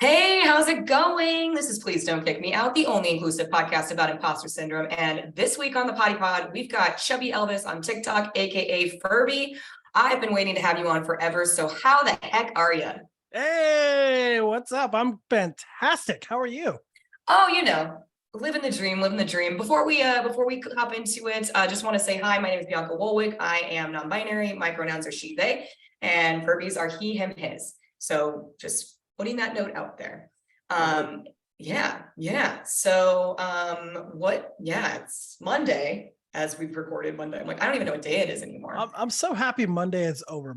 Hey, how's it going? This is Please Don't Kick Me Out, the only inclusive podcast about imposter syndrome. And this week on the Potty Pod, we've got Chubby Elvis on TikTok, aka Furby. I've been waiting to have you on forever. So how the heck are you? Hey, what's up? I'm fantastic. How are you? Oh, living the dream, living the dream. Before we hop into it, I just want to say hi. My name is Bianca Woolwick. I am non-binary. My pronouns are she, they, and Furbies are he, him, his. So just putting that note out there. Yeah. So it's Monday as we've recorded Monday. I'm like, I don't even know what day it is anymore. I'm so happy Monday is over.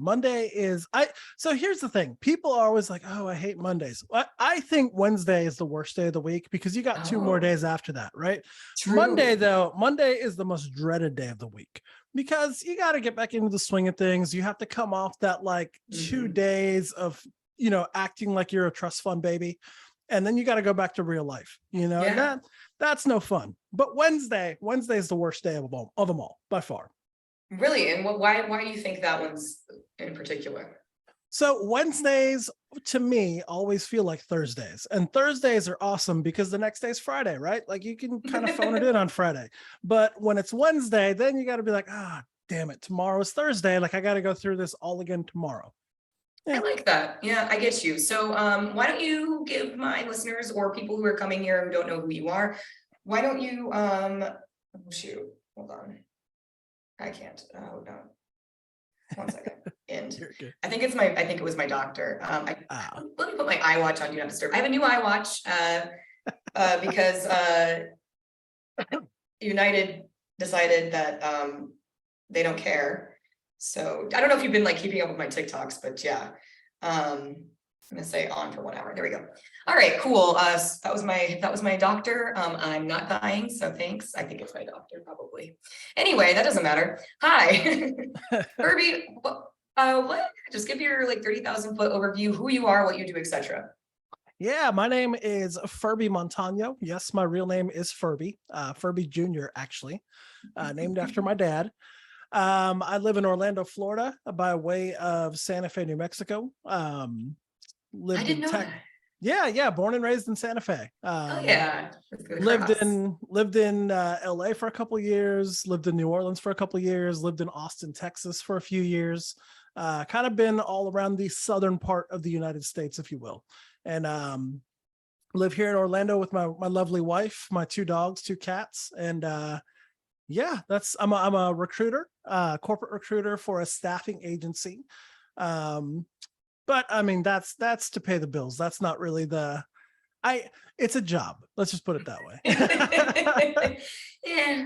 So here's the thing. People are always like, oh, I hate Mondays. I think Wednesday is the worst day of the week because you got 2 more days after that, right? True. Monday is the most dreaded day of the week because you got to get back into the swing of things. You have to come off that 2 days of, acting like you're a trust fund baby. And then you got to go back to real life, and that's no fun. But Wednesday is the worst day of them all by far. Really? And why do you think that one's in particular? So Wednesdays to me always feel like Thursdays, and Thursdays are awesome because the next day is Friday, right? Like you can kind of phone it in on Friday, but when it's Wednesday, then you got to be like, damn it, tomorrow's Thursday. Like I got to go through this all again tomorrow. I like that. Yeah, I get you. So why don't you give my listeners or people who are coming here who don't know who you are, why don't you, hold on. I can't, oh no. 1 second. And I think it was my doctor. Let me put my iWatch on Do Not Disturb. I have a new iWatch because United decided that they don't care. So I don't know if you've been keeping up with my TikToks, but yeah, I'm gonna say on for 1 hour. There we go. All right, cool. That was my doctor. I'm not dying, so thanks. I think it's my doctor probably. Anyway, that doesn't matter. Hi, Furby. Just give your 30,000 foot overview, who you are, what you do, etc. Yeah, my name is Furby Montano. Yes, my real name is Furby, Furby Jr. actually, named after my dad. I live in Orlando, Florida, by way of Santa Fe, New Mexico. I didn't know that. Yeah, born and raised in Santa Fe. Lived in LA for a couple of years, lived in New Orleans for a couple of years, lived in Austin, Texas for a few years. Kind of been all around the southern part of the United States, if you will. And live here in Orlando with my lovely wife, my 2 dogs, 2 cats, and I'm a recruiter, corporate recruiter for a staffing agency. But I mean, that's to pay the bills. That's not really it's a job. Let's just put it that way. Yeah.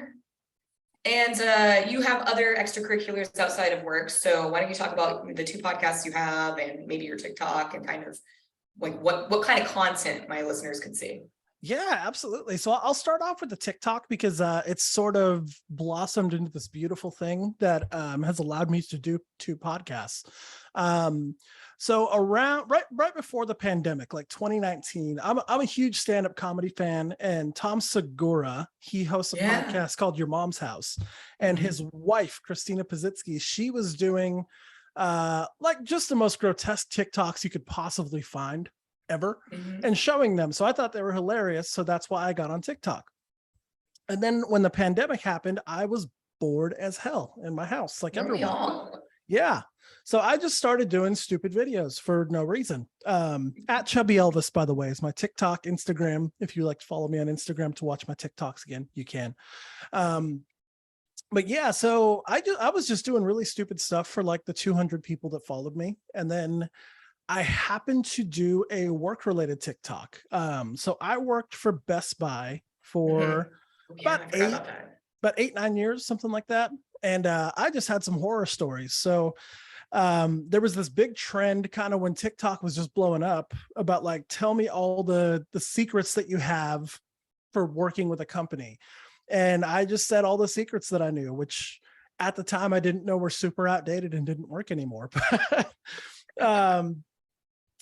And you have other extracurriculars outside of work. So why don't you talk about the 2 podcasts you have and maybe your TikTok and kind of what kind of content my listeners could see? Yeah, absolutely. So I'll start off with the TikTok because it's sort of blossomed into this beautiful thing that has allowed me to do 2 podcasts. So around right before the pandemic, 2019, I'm a huge stand-up comedy fan, and Tom Segura, he hosts a podcast called Your Mom's House, and his wife, Christina Pazitsky, she was doing just the most grotesque TikToks you could possibly find ever and showing them. So I thought they were hilarious. So that's why I got on TikTok. And then when the pandemic happened, I was bored as hell in my house, like everyone. Yeah. So I just started doing stupid videos for no reason. At Chubby Elvis, by the way, is my TikTok, Instagram. If you like to follow me on Instagram to watch my TikToks again, you can. But yeah, so I was just doing really stupid stuff for the 200 people that followed me. And then I happened to do a work-related TikTok. So I worked for Best Buy for about 8-9 years, something like that. And I just had some horror stories. So there was this big trend kind of when TikTok was just blowing up about tell me all the secrets that you have for working with a company. And I just said all the secrets that I knew, which at the time I didn't know were super outdated and didn't work anymore.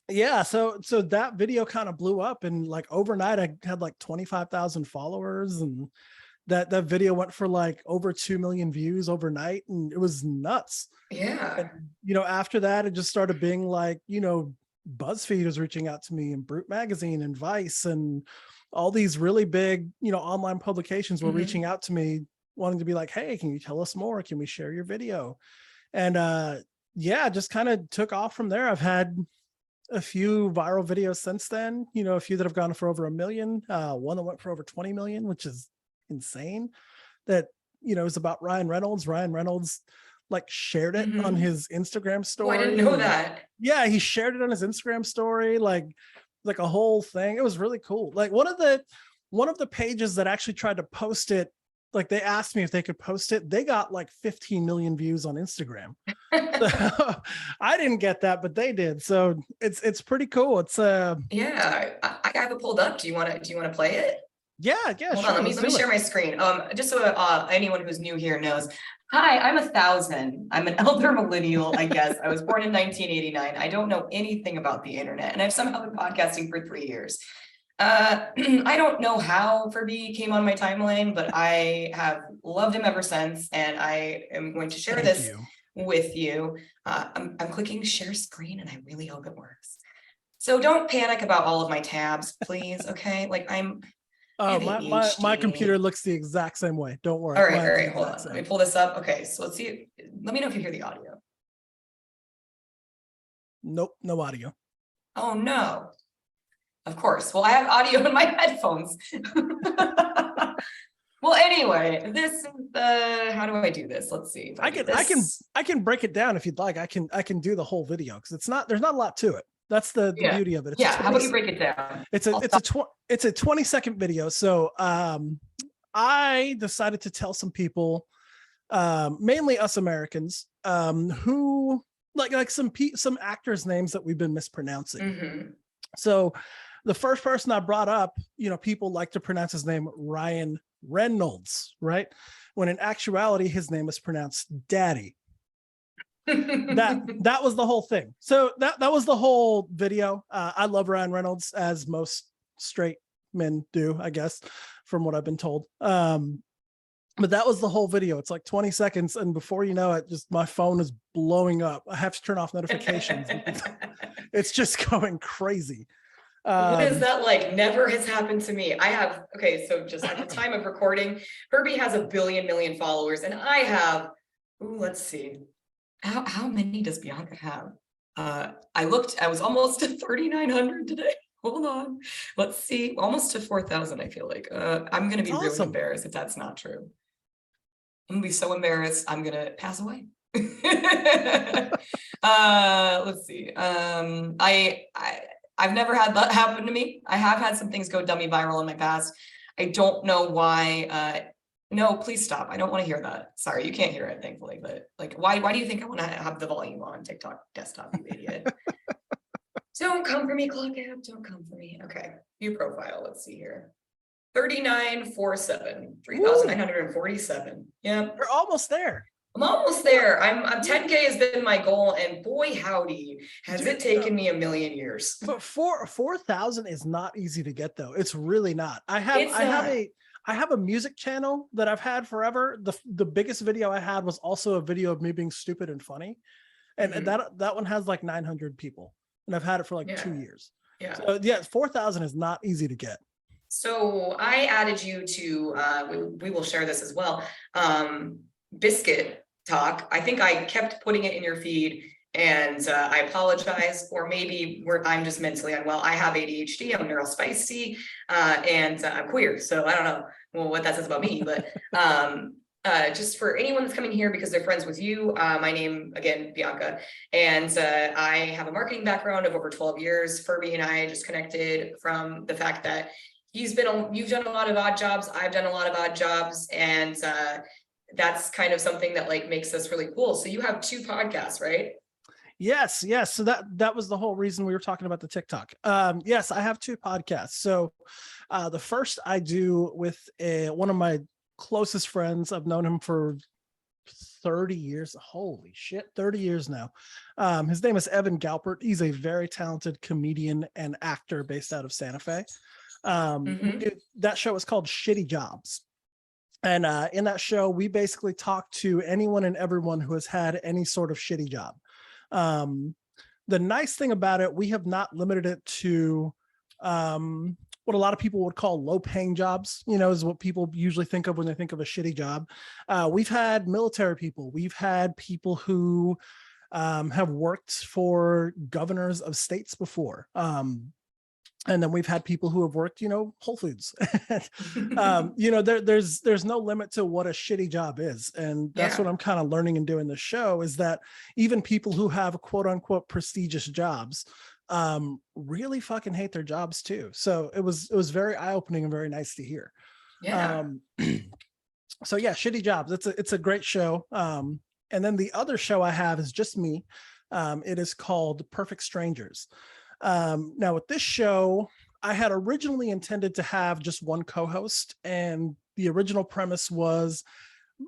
Yeah, so that video kind of blew up, and overnight I had 25,000 followers, and that video went for over 2 million views overnight, and it was nuts. Yeah. And after that it just started being BuzzFeed was reaching out to me, and Brute Magazine and Vice and all these really big, online publications were reaching out to me, wanting to be like, hey, can you tell us more? Can we share your video? And just kind of took off from there. I've had a few viral videos since then, a few that have gone for over 1 million, one that went for over 20 million, which is insane. That, is about Ryan Reynolds. Ryan Reynolds like shared it on his Instagram story. Oh, I didn't know that. Yeah, he shared it on his Instagram story, like a whole thing. It was really cool. Like one of the pages that actually tried to post it, like they asked me if they could post it. They got like 15 million views on Instagram. I didn't get that, but they did. So it's pretty cool. It's yeah, I have it pulled up. Do you want to play it? Yeah, Hold sure. on, let me share my screen. Just so anyone who's new here knows. Hi, I'm 1,000. I'm an elder millennial, I guess. I was born in 1989. I don't know anything about the internet, and I've somehow been podcasting for 3 years. I don't know how Furby came on my timeline, but I have loved him ever since, and I am going to share this with you. I'm clicking share screen, and I really hope it works. So don't panic about all of my tabs, please. Okay, like my computer looks the exact same way. Don't worry. All right, hold on. Let me pull this up. Okay, so let's see. Let me know if you hear the audio. Nope, no audio. Oh no. Of course. Well, I have audio in my headphones. Well, anyway, this is the, how do I do this? Let's see. I can break it down if you'd like. I can do the whole video because there's not a lot to it. That's the beauty of it. It's how about you break it down? It's a 20-second video. So I decided to tell some people, mainly us Americans, who like some actors' names that we've been mispronouncing. So the first person I brought up, people like to pronounce his name Ryan Reynolds, right? When in actuality, his name is pronounced Daddy. that was the whole thing. So that was the whole video. I love Ryan Reynolds, as most straight men do, I guess, from what I've been told. But that was the whole video. It's like 20 seconds, and before you know it, just my phone is blowing up. I have to turn off notifications. It's just going crazy. What is that like? Never has happened to me. So just at the time of recording, Herbie has 1 billion followers, and I have, let's see. How many does Bianca have? I was almost to 3,900 today. Hold on. Let's see. Almost to 4,000, I feel like. I'm going to be really embarrassed if that's not true. I'm going to be so embarrassed, I'm going to pass away. Let's see. I've never had that happen to me. I have had some things go dummy viral in my past. I don't know why. No, please stop. I don't want to hear that. Sorry, you can't hear it, thankfully. But like, why do you think I want to have the volume on TikTok desktop, you idiot? Don't come for me, clock app. Don't come for me. Okay, view profile. Let's see here. 3,947, 3,947. Yeah, we're almost there. I'm almost there. I'm 10K has been my goal, and boy howdy, has it taken me 1 million years. But 4,000 is not easy to get, though. It's really not. I have a music channel that I've had forever. The biggest video I had was also a video of me being stupid and funny, and that one has like 900 people, and I've had it for like 2 years. Yeah. So 4,000 is not easy to get. So I added you to. We will share this as well. Biscuit Talk. I think I kept putting it in your feed, and I apologize, or maybe I'm just mentally unwell. I have ADHD, I'm neurospicy, and I'm queer. So I don't know what that says about me, but just for anyone that's coming here because they're friends with you, my name, again, Bianca, and I have a marketing background of over 12 years. Furby and I just connected from the fact that you've done a lot of odd jobs, I've done a lot of odd jobs, and that's kind of something that like makes us really cool. So you have 2 podcasts, right? Yes. So that was the whole reason we were talking about the TikTok. Yes, I have 2 podcasts. So the first I do with one of my closest friends. I've known him for 30 years. Holy shit, 30 years now. His name is Evan Galpert. He's a very talented comedian and actor based out of Santa Fe. That show is called Shitty Jobs. And in that show, we basically talk to anyone and everyone who has had any sort of shitty job. the nice thing about it, we have not limited it to what a lot of people would call low paying jobs, is what people usually think of when they think of a shitty job. We've had military people, we've had people who have worked for governors of states before. And then we've had people who have worked, Whole Foods. There's no limit to what a shitty job is. And that's what I'm kind of learning and doing the show, is that even people who have quote unquote prestigious jobs really fucking hate their jobs too. So it was very eye-opening and very nice to hear. So yeah, shitty jobs. It's a great show. And then the other show I have is just me. It is called Perfect Strangers. Now with this show, I had originally intended to have just one co-host, and the original premise was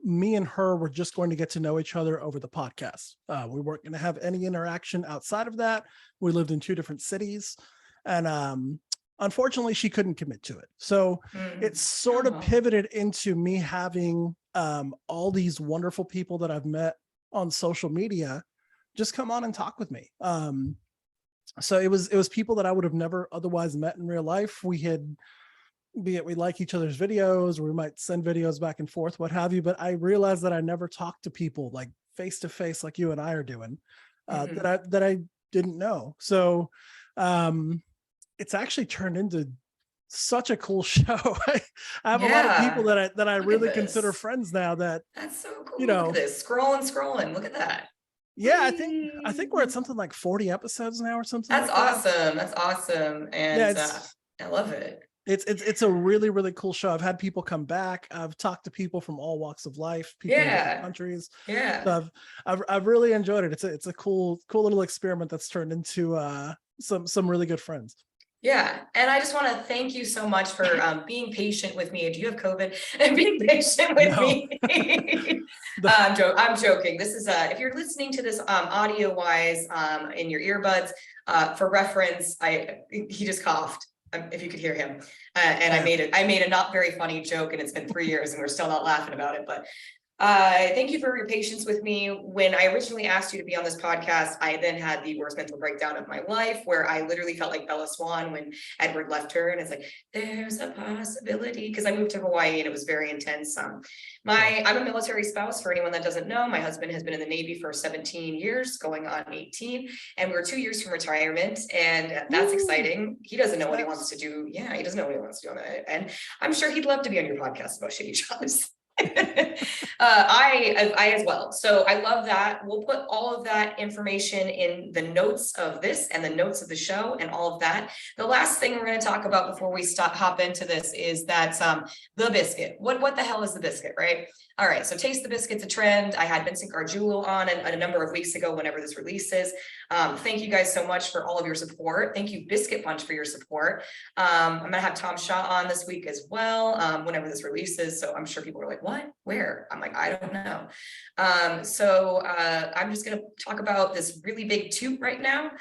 me and her were just going to get to know each other over the podcast. We weren't going to have any interaction outside of that. We lived in 2 different cities, and unfortunately she couldn't commit to it. So it sort of pivoted into me having all these wonderful people that I've met on social media just come on and talk with me. So it was people that I would have never otherwise met in real life. We like each other's videos, or we might send videos back and forth, what have you. But I realized that I never talked to people like face to face, like you and I are doing, that I didn't know. So it's actually turned into such a cool show. I have a lot of people that I really consider friends now. That's so cool. Look at this, scrolling. Look at that. Yeah, I think we're at something like 40 episodes now or something. That's awesome. That's awesome. And I love it. It's a really, really cool show. I've had people come back. I've talked to people from all walks of life, people in different countries. So I've really enjoyed it. It's a cool little experiment that's turned into some really good friends. Yeah. And I just want to thank you so much for being patient with me. Do you have COVID? And being patient with me. I'm joking. This is if you're listening to this audio wise in your earbuds, for reference, he just coughed. If you could hear him, and I made a not very funny joke, and it's been 3 years and we're still not laughing about it, but thank you for your patience with me. When I originally asked you to be on this podcast, I then had the worst mental breakdown of my life, where I literally felt like Bella Swan when Edward left her, and it's like, there's a possibility, because I moved to Hawaii and it was very intense. I'm a military spouse. For anyone that doesn't know, my husband has been in the Navy for 17 years, going on 18, and we're 2 years from retirement, and that's exciting. He doesn't know what he wants to do. Yeah, he doesn't know what he wants to do on that, and I'm sure he'd love to be on your podcast about shitty jobs. I as well. So I love that. We'll put all of that information in the notes of this and the notes of the show and all of that. The last thing we're going to talk about before we hop into this is that the biscuit. What the hell is the biscuit, right? All right, so Taste the Biscuit's a trend. I had Vincent Gargiulo on a number of weeks ago, whenever this releases. Thank you guys so much for all of your support. Thank you, Biscuit Punch, for your support. I'm gonna have Tom Shaw on this week as well, whenever this releases. So I'm sure people are like, what? Where? I'm like, I don't know. So I'm just gonna talk about this really big toot right now.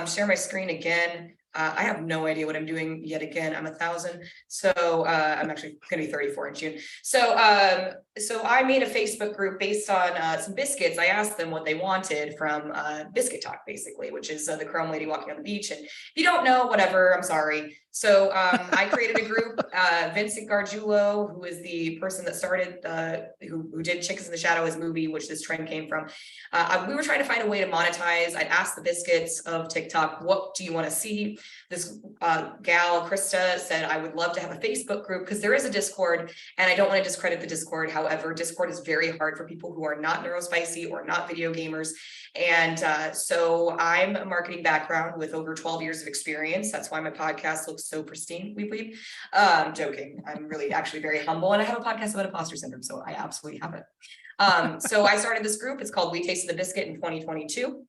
Share my screen again. I have no idea what I'm doing yet again. I'm 1,000. So I'm actually going to be 34 in June. So I made a Facebook group based on some biscuits. I asked them what they wanted from Biscuit Talk, basically, which is the Chrome lady walking on the beach. And if you don't know, whatever, I'm sorry. So I created a group. Vincent Gargiulo, who is the person that started, who did Chickens in the Shadow, his movie, which this trend came from. We were trying to find a way to monetize. I'd asked the biscuits of TikTok, what do you want to see? This gal, Krista, said, I would love to have a Facebook group, because there is a Discord, and I don't want to discredit the Discord. However, Discord is very hard for people who are not neurospicy or not video gamers. And so I'm a marketing background with over 12 years of experience. That's why my podcast looks so pristine, we believe. Joking. I'm really actually very humble, and I have a podcast about imposter syndrome, so I absolutely have it. So I started this group. It's called We Tasted the Biscuit in 2022.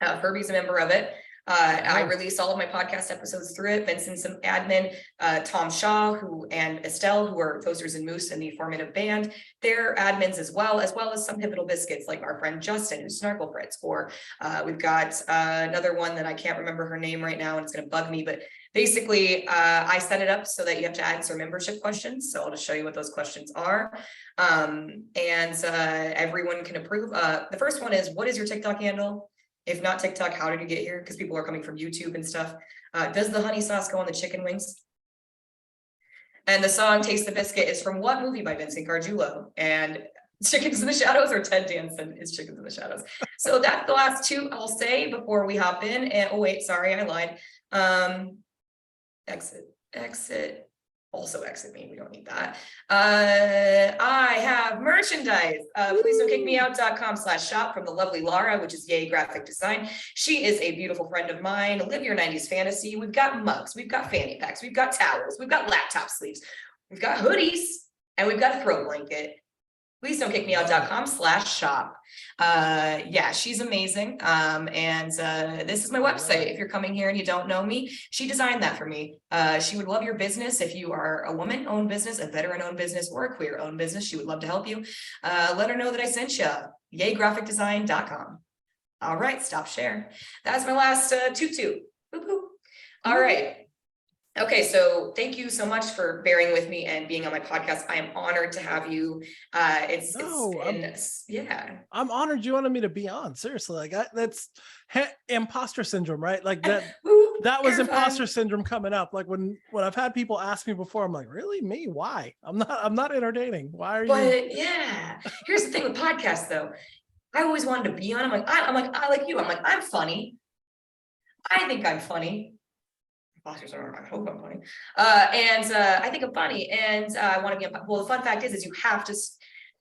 Herbie's a member of it. I release all of my podcast episodes through it. Vincent's some admin, Tom Shaw, and Estelle, who are Toasters and Moose in the Formative Band. They're admins as well as some Pivotal Biscuits, like our friend Justin, who's Snarkle Fritz. Or we've got another one that I can't remember her name right now, and it's going to bug me. But basically, I set it up so that you have to answer membership questions. So I'll just show you what those questions are. And everyone can approve. The first one is, what is your TikTok handle? If not TikTok, how did you get here? Because people are coming from YouTube and stuff. Does the honey sauce go on the chicken wings? And the song Taste the Biscuit is from what movie by Vincent Gargiulo? And Chickens in the Shadows or Ted Danson is Chickens in the Shadows. So that's the last two I'll say before we hop in. And oh wait, sorry, I lied. Exit. Also exit me, we don't need that. I have merchandise. Please don't kick me out.com/shop from the lovely Laura, which is Yay Graphic Design. She is a beautiful friend of mine. Live your 90s fantasy. We've got mugs, we've got fanny packs, we've got towels, we've got laptop sleeves, we've got hoodies, and we've got a throw blanket. Please don't kick me out.com/shop. Yeah, she's amazing. This is my website. If you're coming here and you don't know me, she designed that for me. She would love your business. If you are a woman-owned business, a veteran-owned business, or a queer-owned business, she would love to help you. Let her know that I sent you. YayGraphicDesign.com. All right, stop share. That's my last tutu. All right. Okay, so thank you so much for bearing with me and being on my podcast. I am honored to have you. I'm honored you wanted me to be on. Seriously, like that's imposter syndrome, right? Like that. That was imposter syndrome coming up. Like when I've had people ask me before, I'm like, really, me? Why? I'm not entertaining. Why are you? But yeah, here's the thing with podcasts, though. I always wanted to be on. I like you. I'm like, I'm funny. I think I'm funny. I hope I'm funny. I think I'm funny, and I want to be on. Well, the fun fact is you have to,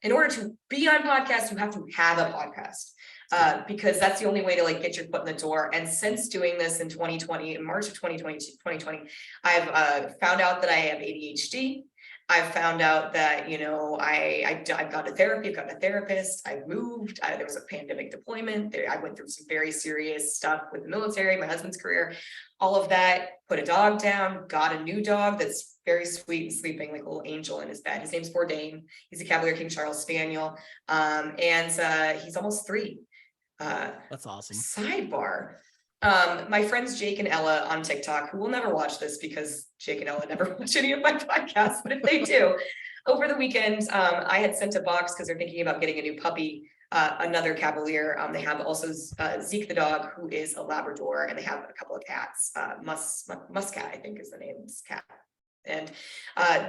in order to be on podcasts, you have to have a podcast, because that's the only way to like get your foot in the door. And since doing this in 2020, in March of 2020, I've found out that I have ADHD. I've found out that, you know, I've gone to therapy, I've gotten a therapist, I've moved, there was a pandemic deployment, I went through some very serious stuff with the military, my husband's career, all of that, put a dog down, got a new dog that's very sweet and sleeping like a little angel in his bed. His name's Bourdain. He's a Cavalier King Charles Spaniel. He's almost 3. That's awesome. Sidebar. My friends Jake and Ella on TikTok, who will never watch this because Jake and Ella never watch any of my podcasts, but if they do, over the weekend, I had sent a box because they're thinking about getting a new puppy, another Cavalier. They have also Zeke the dog, who is a Labrador, and they have a couple of cats. Muscat, I think is the name of this cat. And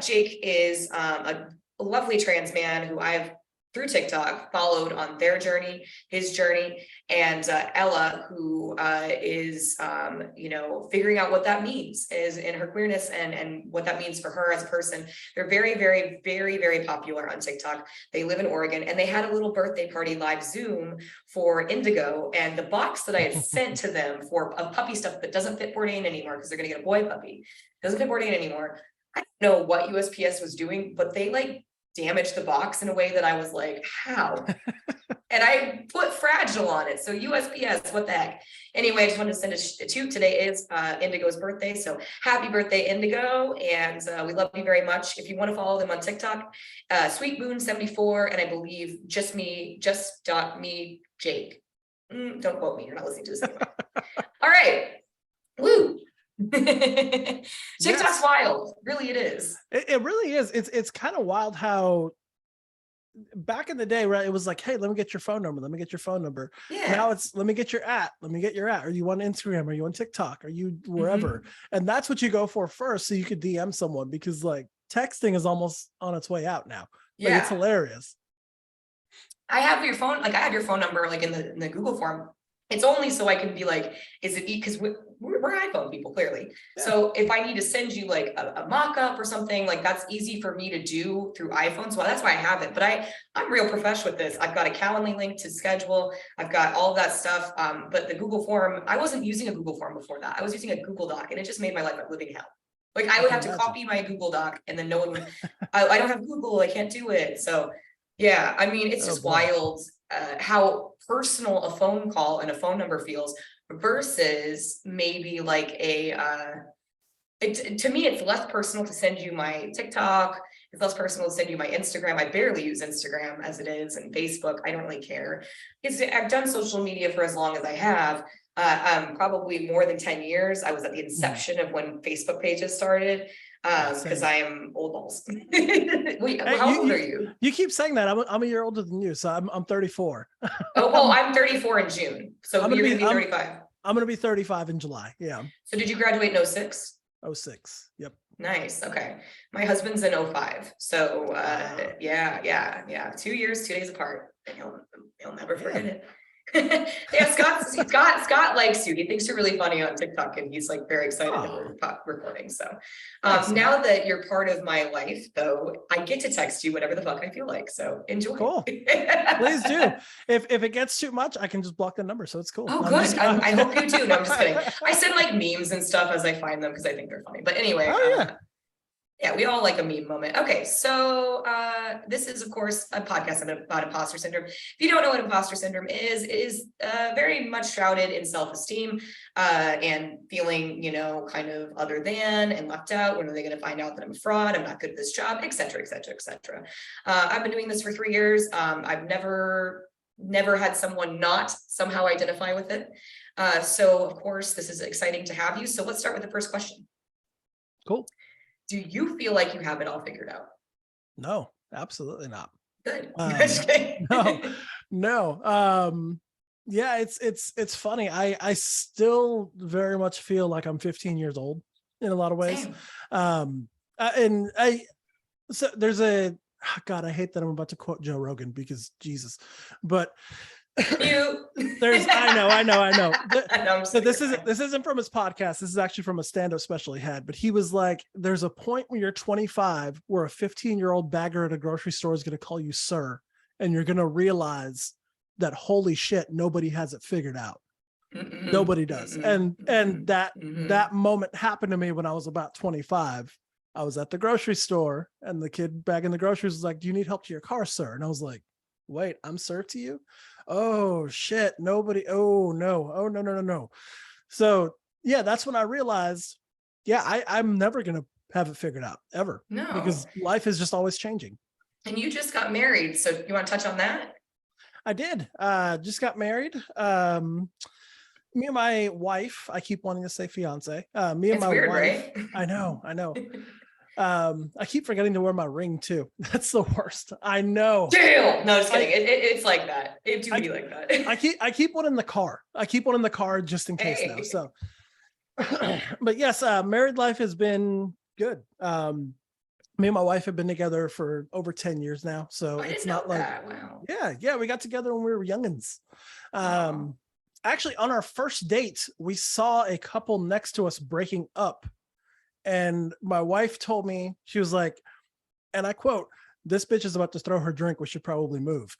Jake is a lovely trans man who I've, through TikTok, followed on their journey, his journey, and Ella, who is, figuring out what that means is in her queerness and what that means for her as a person. They're very, very, very, very popular on TikTok. They live in Oregon, and they had a little birthday party live Zoom for Indigo, and the box that I had sent to them for puppy stuff that doesn't fit Bourdain anymore because they're going to get a boy puppy, doesn't fit Bourdain anymore. I don't know what USPS was doing, but they like damaged the box in a way that I was like, how? And I put fragile on it. So USPS, what the heck? Anyway, I just wanted to send a toot. Today is Indigo's birthday. So happy birthday, Indigo. And we love you very much. If you want to follow them on TikTok, SweetBoon74, and I believe just me, Jake. Don't quote me. You're not listening to this anyway. All right. Woo. TikTok's wild. Really, it is. It really is. It's kind of wild how back in the day, right? It was like, hey, let me get your phone number. Let me get your phone number. Yeah. Now it's let me get your at. Let me get your at. Are you on Instagram? Are you on TikTok? Are you wherever? And that's what you go for first, so you could DM someone, because like texting is almost on its way out now. Like, yeah, it's hilarious. I have your phone. Like I have your phone number, like in the Google form. It's only so I can be like, is it because we're iPhone people, clearly. Yeah. So if I need to send you like a mock-up or something, like that's easy for me to do through iPhone. So that's why I have it. But I'm real professional with this. I've got a Calendly link to schedule. I've got all of that stuff. But the Google form, I wasn't using a Google form before that. I was using a Google Doc, and it just made my life a living hell. Like I would have to copy my Google Doc, and then no one would, I don't have Google, I can't do it. So yeah, I mean, it's just wild how personal a phone call and a phone number feels versus maybe like to me, it's less personal to send you my TikTok. It's less personal to send you my Instagram. I barely use Instagram as it is, and Facebook. I don't really care. I've done social media for as long as I have. Probably more than 10 years. I was at the inception of when Facebook pages started. Because I am old balls. Wait, Hey, how old are you? You keep saying that. I'm a year older than you, so I'm 34. Oh, well, I'm 34 in June. So I'm you're gonna be 35. I'm gonna be 35 in July. Yeah. So did you graduate in 06? 06. Yep. Nice. Okay. My husband's in 05. So yeah. 2 years, 2 days apart. And he'll never forget it. Yeah, Scott likes you. He thinks you're really funny on TikTok, and he's like very excited that we're recording. So Thanks, now that you're part of my life, though, I get to text you whatever the fuck I feel like. So enjoy. Cool. Please do. If it gets too much, I can just block the number. So it's cool. Oh, good. I hope you do. No, I'm just kidding. I send like memes and stuff as I find them because I think they're funny. But anyway, yeah, we all like a meme moment. Okay, so this is, of course, a podcast about imposter syndrome. If you don't know what imposter syndrome is, it is very much shrouded in self-esteem and feeling, kind of other than and left out. When are they going to find out that I'm a fraud? I'm not good at this job, et cetera, et cetera, et cetera. I've been doing this for 3 years. I've never had someone not somehow identify with it. So, of course, this is exciting to have you. So let's start with the first question. Cool. Do you feel like you have it all figured out? No, absolutely not. Good. No. Yeah, it's funny. I still very much feel like I'm 15 years old in a lot of ways. Same. So there's God, I hate that I'm about to quote Joe Rogan because Jesus, but I know. So this isn't from his podcast. This is actually from a stand-up special he had, but he was like, there's a point when you're 25 where a 15-year-old bagger at a grocery store is going to call you sir, and you're going to realize that holy shit, nobody has it figured out. Nobody does. And that moment happened to me when I was about 25. I was at the grocery store and the kid bagging the groceries was like, do you need help to your car, sir? And I was like, wait, I'm sir to you? Oh shit, nobody. Oh no. So yeah, that's when I realized, I'm never going to have it figured out ever. No. Because life is just always changing. And you just got married. So you want to touch on that? I did. Just got married. Me and my wife, I keep wanting to say fiance. It's my weird, wife. Right? I know. I keep forgetting to wear my ring too. That's the worst. I know. Damn. No, just kidding. It's like that. It do be like that. I keep one in the car. Just in case now. So, but yes, married life has been good. Me and my wife have been together for over 10 years now. So it's not like, wow. Yeah. We got together when we were youngins. Actually, on our first date, we saw a couple next to us breaking up. And my wife told me, she was like, and I quote, "This bitch is about to throw her drink. We should probably move."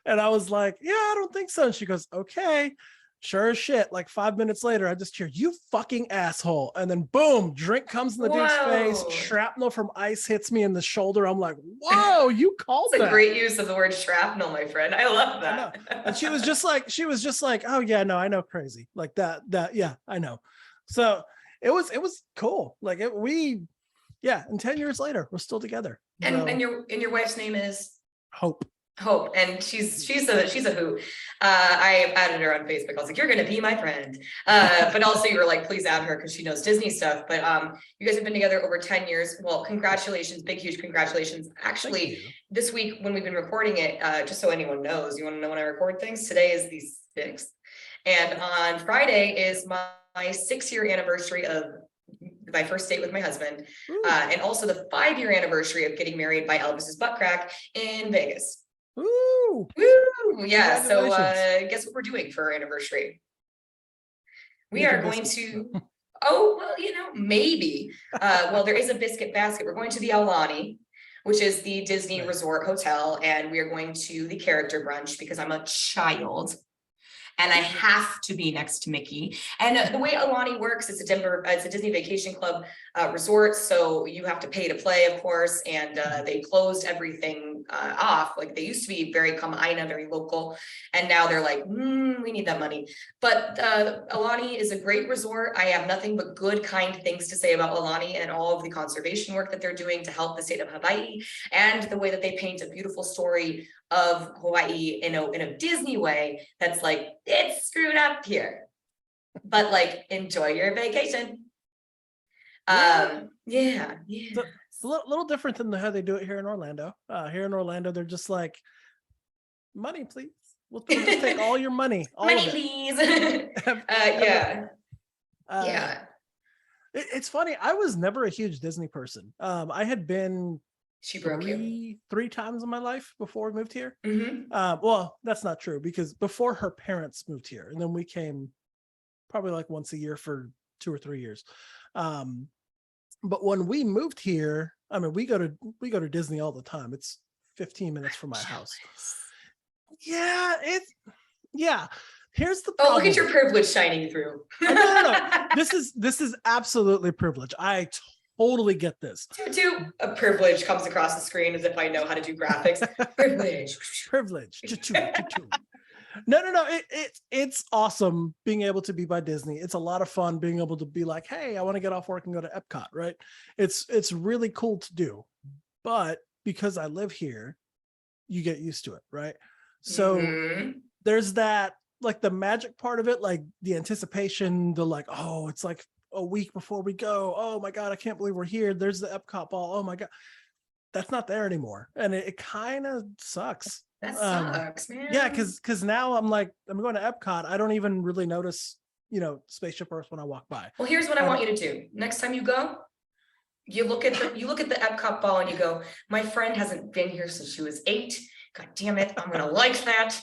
And I was like, yeah, I don't think so. And she goes, okay, sure as shit. Like 5 minutes later, I just hear, you fucking asshole. And then boom, drink comes in the dude's face. Shrapnel from ice hits me in the shoulder. I'm like, whoa, you called that. It's a great use of the word shrapnel, my friend. I love that. And she was just like, oh yeah, no, I know, crazy. Like that, yeah, I know. So it was cool. Like and 10 years later, we're still together. And your wife's name is Hope. And she's a hoot. I added her on Facebook. I was like, you're gonna be my friend. But also you were like, please add her because she knows Disney stuff. But you guys have been together over 10 years. Well, congratulations, big huge congratulations. Actually, this week when we've been recording it, just so anyone knows, you want to know when I record things? Today is the 6th. And on Friday is my 6-year anniversary of my first date with my husband, and also the 5-year anniversary of getting married by Elvis's butt crack in Vegas. Woo! Yeah. So guess what we're doing for our anniversary? We are going to, maybe. Well, there is a biscuit basket. We're going to the Aulani, which is the Disney Resort Hotel, and we are going to the character brunch because I'm a child. And I have to be next to Mickey. And the way Aulani works, it's a Disney Vacation Club resort. So you have to pay to play, of course. And they closed everything off. Like they used to be very Kamaaina, very local, and now they're like, we need that money. But Aulani is a great resort. I have nothing but good, kind things to say about Aulani and all of the conservation work that they're doing to help the state of Hawaii, and the way that they paint a beautiful story of Hawaii in a Disney way that's like, it's screwed up here, but like, enjoy your vacation. Yeah. It's a little different than how they do it here in Orlando. Here in Orlando, they're just like, money, please. We'll just take all your money. Money, please. Yeah. It's funny. I was never a huge Disney person. I had been she broke three times in my life before we moved here. Mm-hmm. Well, that's not true, because before her parents moved here, and then we came probably like once a year for 2 or 3 years. But when we moved here, I mean, we go to Disney all the time. It's 15 minutes from my house. Yeah, here's the problem. Oh, look at your privilege shining through. No. This is absolutely privilege. I totally get this. A privilege comes across the screen as if I know how to do graphics. Privilege. No. It's awesome being able to be by Disney. It's a lot of fun being able to be like, hey, I want to get off work and go to Epcot, right? It's really cool to do. But because I live here, you get used to it, right? So there's that, like the magic part of it, like the anticipation, the like, oh, it's like a week before we go. Oh my God, I can't believe we're here. There's the Epcot ball. Oh my God. That's not there anymore. And it kind of sucks. That sucks, man. Yeah, because now I'm like, I'm going to Epcot. I don't even really notice, Spaceship Earth when I walk by. Well, here's what I want you to do. Next time you go, you look at the Epcot ball and you go, my friend hasn't been here since she was 8. God damn it, I'm gonna like that.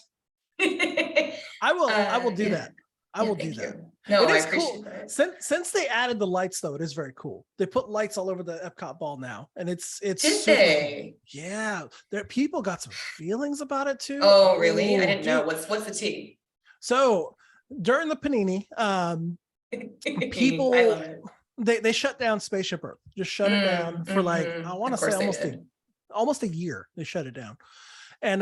I will do that. I will do that. No, I appreciate cool. That. Since they added the lights, though, it is very cool. They put lights all over the Epcot ball now, and it's Did they? Cool. Yeah, people got some feelings about it too. Oh, really? I didn't know. What's the tea? So during the panini, people I love it. They shut down Spaceship Earth. Just shut it down for like, I want to say almost a year. They shut it down. And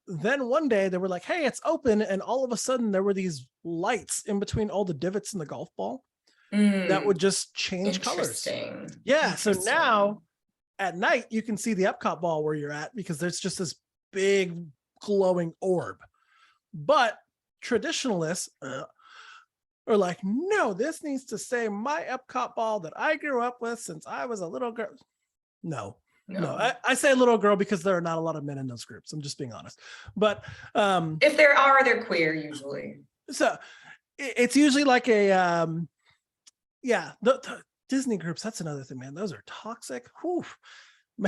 then one day they were like, hey, it's open. And all of a sudden there were these lights in between all the divots in the golf ball that would just change colors. Yeah. So now at night you can see the Epcot ball where you're at, because there's just this big glowing orb. But traditionalists are like, no, this needs to say my Epcot ball that I grew up with since I was a little girl. No. I say little girl because there are not a lot of men in those groups. I'm just being honest. But if there are, they're queer usually. So it's usually like a the Disney groups. That's another thing, man. Those are toxic. Whew.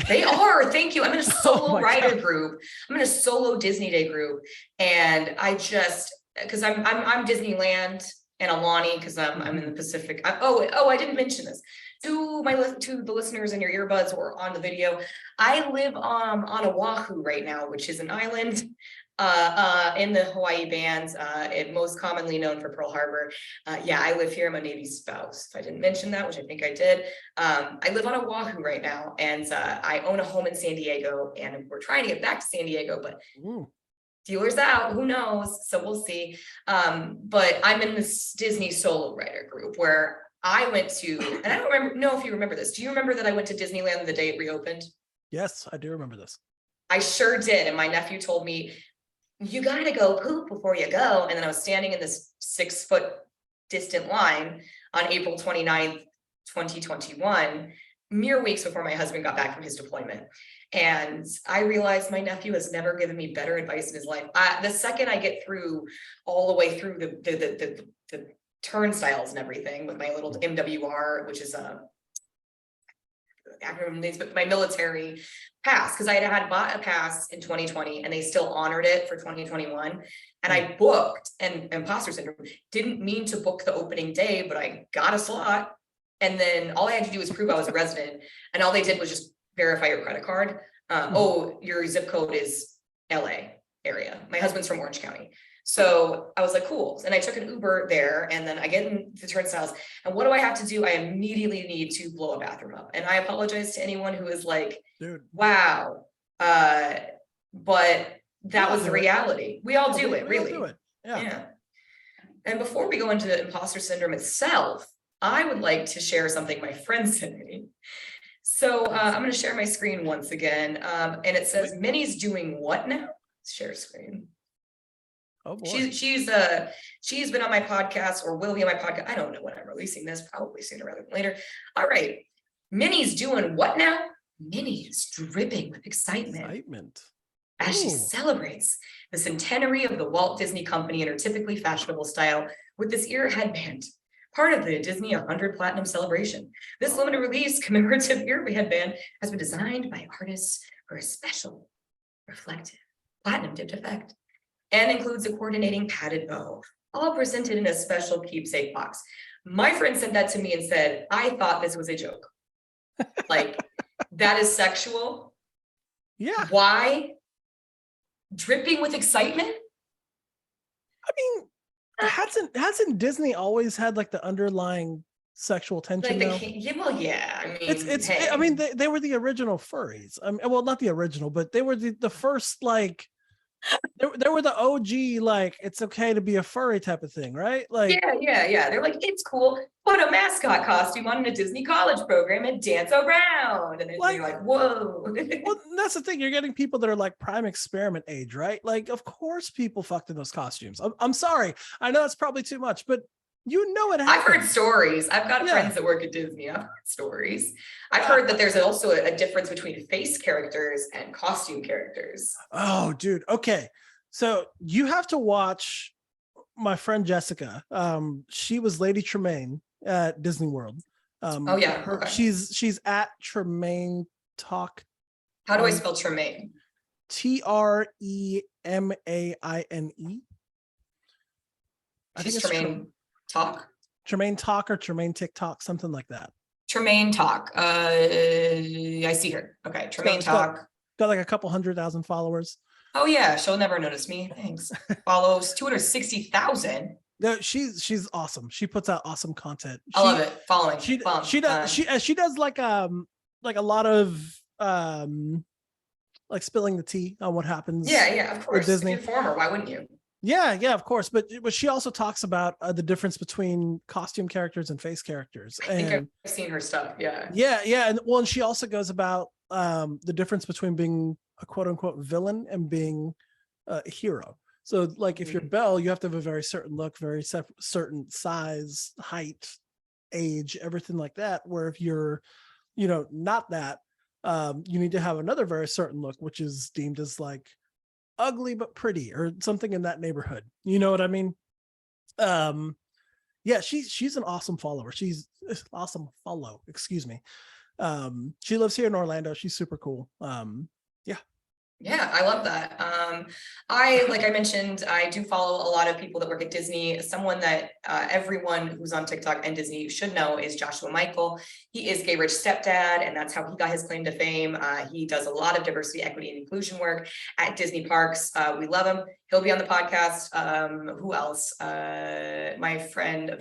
They are. Thank you. I'm in a solo writer group. I'm in a solo Disney Day group, and I just because I'm Disneyland and Aulani because I'm in the Pacific. I didn't mention this. To the listeners in your earbuds or on the video, I live on Oahu right now, which is an island in the Hawaii bands, most commonly known for Pearl Harbor. I live here. I'm a Navy spouse. If I didn't mention that, which I think I did. I live on Oahu right now, and I own a home in San Diego, and we're trying to get back to San Diego, but dealers out, who knows? So we'll see. But I'm in this Disney solo writer group where I went to, and I don't know if you remember this. Do you remember that I went to Disneyland the day it reopened? Yes, I do remember this. I sure did. And my nephew told me, you got to go poop before you go. And then I was standing in this 6-foot distant line on April 29th, 2021, mere weeks before my husband got back from his deployment. And I realized my nephew has never given me better advice in his life. The second I get through all the way through the turnstiles and everything with my little MWR, which is my military pass, because I had bought a pass in 2020 and they still honored it for 2021. And I booked, and imposter syndrome, didn't mean to book the opening day, but I got a slot. And then all I had to do was prove I was a resident. And all they did was just verify your credit card. Your zip code is LA area. My husband's from Orange County. So I was like, cool. And I took an Uber there, and then I get in the turnstiles. And what do I have to do? I immediately need to blow a bathroom up. And I apologize to anyone who is like, dude, wow, But that was the reality. We all do it, we all really. do it. Yeah. And before we go into the imposter syndrome itself, I would like to share something my friend sent me. So I'm going to share my screen once again. And it says, Minnie's doing what now? Share screen. Oh boy. She's been on my podcast, or will be on my podcast. I don't know when I'm releasing this, probably sooner rather than later. All right. Minnie's doing what now? Minnie is dripping with excitement. As she celebrates the centenary of the Walt Disney Company in her typically fashionable style with this ear headband, part of the Disney 100 Platinum celebration. This limited release commemorative ear headband has been designed by artists for a special, reflective, platinum dipped effect, and includes a coordinating padded bow, all presented in a special keepsake box. My friend sent that to me and said, I thought this was a joke. Like, that is sexual. Yeah. Why? Dripping with excitement? I mean, hasn't Disney always had like the underlying sexual tension? Like yeah. I mean, hey. I mean, they were the original furries. I mean, well, not the original, but they were the first, like, they were the OG, like, it's okay to be a furry type of thing, right? Like, yeah. They're like, it's cool. Put a mascot costume on in a Disney college program and dance around. And then you're like, whoa. Well, that's the thing. You're getting people that are like prime experiment age, right? Like, of course, people fucked in those costumes. I'm sorry. I know that's probably too much, but you know it happens. I've heard stories. I've got friends that work at Disney. I've heard stories. I've heard that there's also a difference between face characters and costume characters. Oh, dude. Okay. So you have to watch my friend Jessica. She was Lady Tremaine at Disney World. Oh yeah. Okay. She's at Tremaine Talk. How do I spell Tremaine? Tremaine. She's Tremaine Talk. Tremaine Talk or Tremaine TikTok, something like that. Tremaine Talk. I see her. Okay, Tremaine Talk. Got like a couple 100,000 followers. Oh yeah, she'll never notice me. Thanks. Follows 260,000. No, she's awesome. She puts out awesome content. I love it. Following. She does like a lot of like spilling the tea on what happens. Yeah, of course. Disney. If you're former, why wouldn't you? Yeah, of course. But she also talks about the difference between costume characters and face characters. I think I've seen her stuff. Yeah. And she also goes about the difference between being a quote unquote villain and being a hero. So like if you're Belle, you have to have a very certain look, very certain size, height, age, everything like that. Where if you're, not that, you need to have another very certain look, which is deemed as like ugly but pretty or something in that neighborhood. You know what I mean? She's an awesome follower. She's awesome follow, excuse me. She lives here in Orlando. She's super cool. Yeah, I love that. Like I mentioned, I do follow a lot of people that work at Disney. Someone that everyone who's on TikTok and Disney should know is Joshua Michael. He is Gay Rich Stepdad, and that's how he got his claim to fame. He does a lot of diversity, equity, and inclusion work at Disney parks. We love him. He'll be on the podcast. Who else? My friend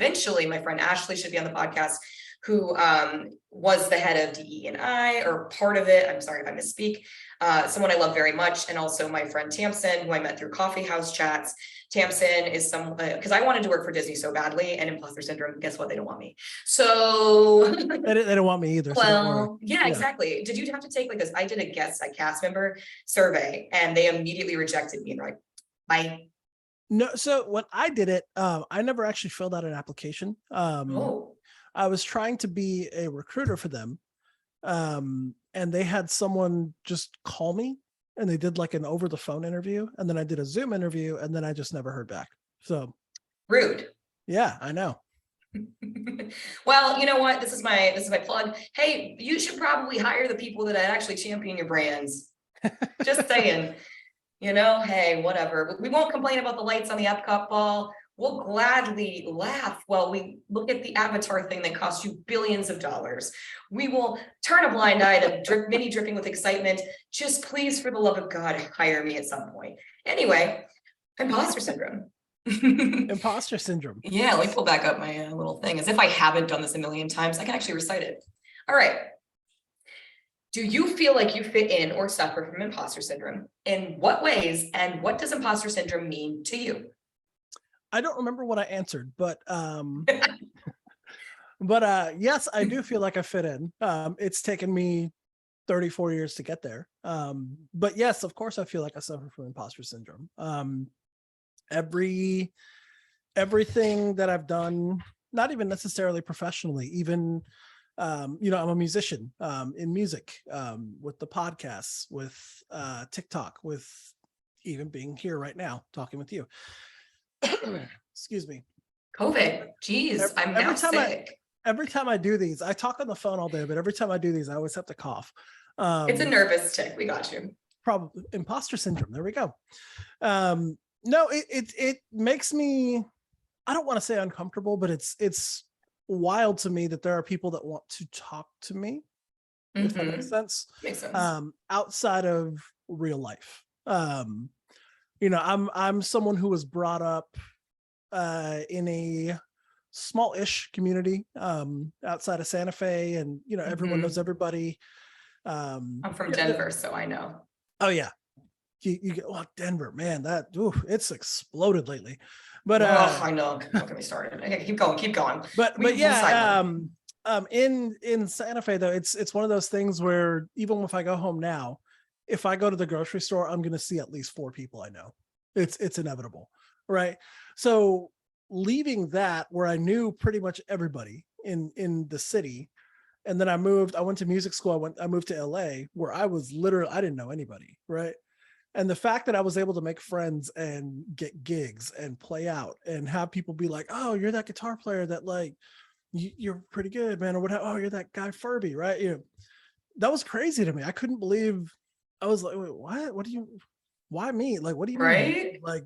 Ashley should be on the podcast, who was the head of DE&I or part of it. I'm sorry if I misspeak. Someone I love very much. And also my friend Tamsin, who I met through coffee house chats. Tamsin is because I wanted to work for Disney so badly, and imposter syndrome, guess what? They don't want me. So they don't want me either. Well, yeah, exactly. Did you have to take I did a cast member survey, and they immediately rejected me and like, bye. No, so when I did it, I never actually filled out an application. I was trying to be a recruiter for them. And they had someone just call me, and they did like an over the phone interview, and then I did a Zoom interview, and then I just never heard back. So rude. Yeah, I know. Well, you know what? This is my plug. Hey, you should probably hire the people that actually champion your brands. Just saying. Hey, whatever. We won't complain about the lights on the Epcot ball. We'll gladly laugh while we look at the Avatar thing that cost you billions of dollars. We will turn a blind eye to Minnie dripping with excitement. Just please, for the love of God, hire me at some point. Anyway, imposter syndrome. Imposter syndrome. Yeah, let me pull back up my little thing. As if I haven't done this a million times, I can actually recite it. All right. Do you feel like you fit in or suffer from imposter syndrome? In what ways? And what does imposter syndrome mean to you? I don't remember what I answered, but yes, I do feel like I fit in. It's taken me 34 years to get there. But yes, of course I feel like I suffer from imposter syndrome. Everything that I've done, not even necessarily professionally, even I'm a musician in music, with the podcasts, with TikTok, with even being here right now talking with you. Excuse me. COVID. Geez, I'm now sick. Every time I do these, I talk on the phone all day, but every time I do these, I always have to cough. It's a nervous tick. We got you. Probably imposter syndrome. There we go. No, it makes me, I don't want to say uncomfortable, but it's wild to me that there are people that want to talk to me, if that makes sense. Makes sense. Outside of real life. I'm someone who was brought up in a small-ish community outside of Santa Fe, and everyone knows everybody. I'm from Denver, so I know. Oh yeah, you get Denver, man. It's exploded lately. But I know. Don't get me started. Okay, keep going. But yeah, in Santa Fe though, it's one of those things where even if I go home now, if I go to the grocery store, I'm going to see at least 4 people I know. It's inevitable, right? So leaving that where I knew pretty much everybody in the city, and then I went to music school. I moved to LA, where I didn't know anybody, right? And the fact that I was able to make friends and get gigs and play out and have people be like, "Oh, you're that guitar player that like you're pretty good, man," or whatever. "Oh, you're that guy Furby," right? That was crazy to me. I couldn't believe. I was like, "Wait, what? Why me? Like, what do you mean? Right? Like,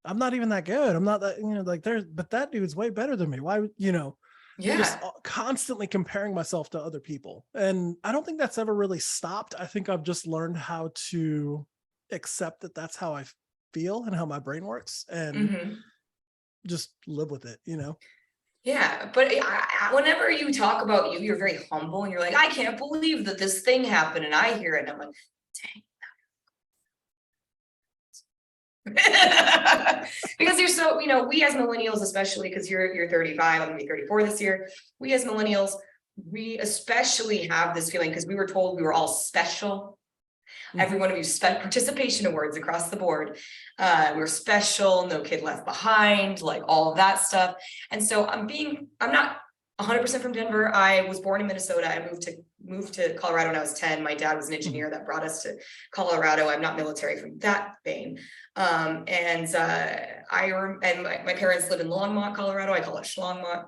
I'm not even that good. I'm not that, but that dude's way better than me. Why, Yeah. just constantly comparing myself to other people." And I don't think that's ever really stopped. I think I've just learned how to accept that that's how I feel and how my brain works, and just live with it, Yeah, but whenever you talk about you're very humble and you're like, I can't believe that this thing happened, and I hear it and I'm like, dang. Because you're so, we as millennials, especially because you're 35, I'm gonna be 34 this year. We as millennials, we especially have this feeling because we were told we were all special. Every one of you participation awards across the board. We're special, no kid left behind, like all of that stuff. And so I'm not 100% from Denver. I was born in Minnesota. I moved to Colorado when I was 10. My dad was an engineer that brought us to Colorado. I'm not military from that vein. My parents live in Longmont, Colorado. I call it Schlongmont.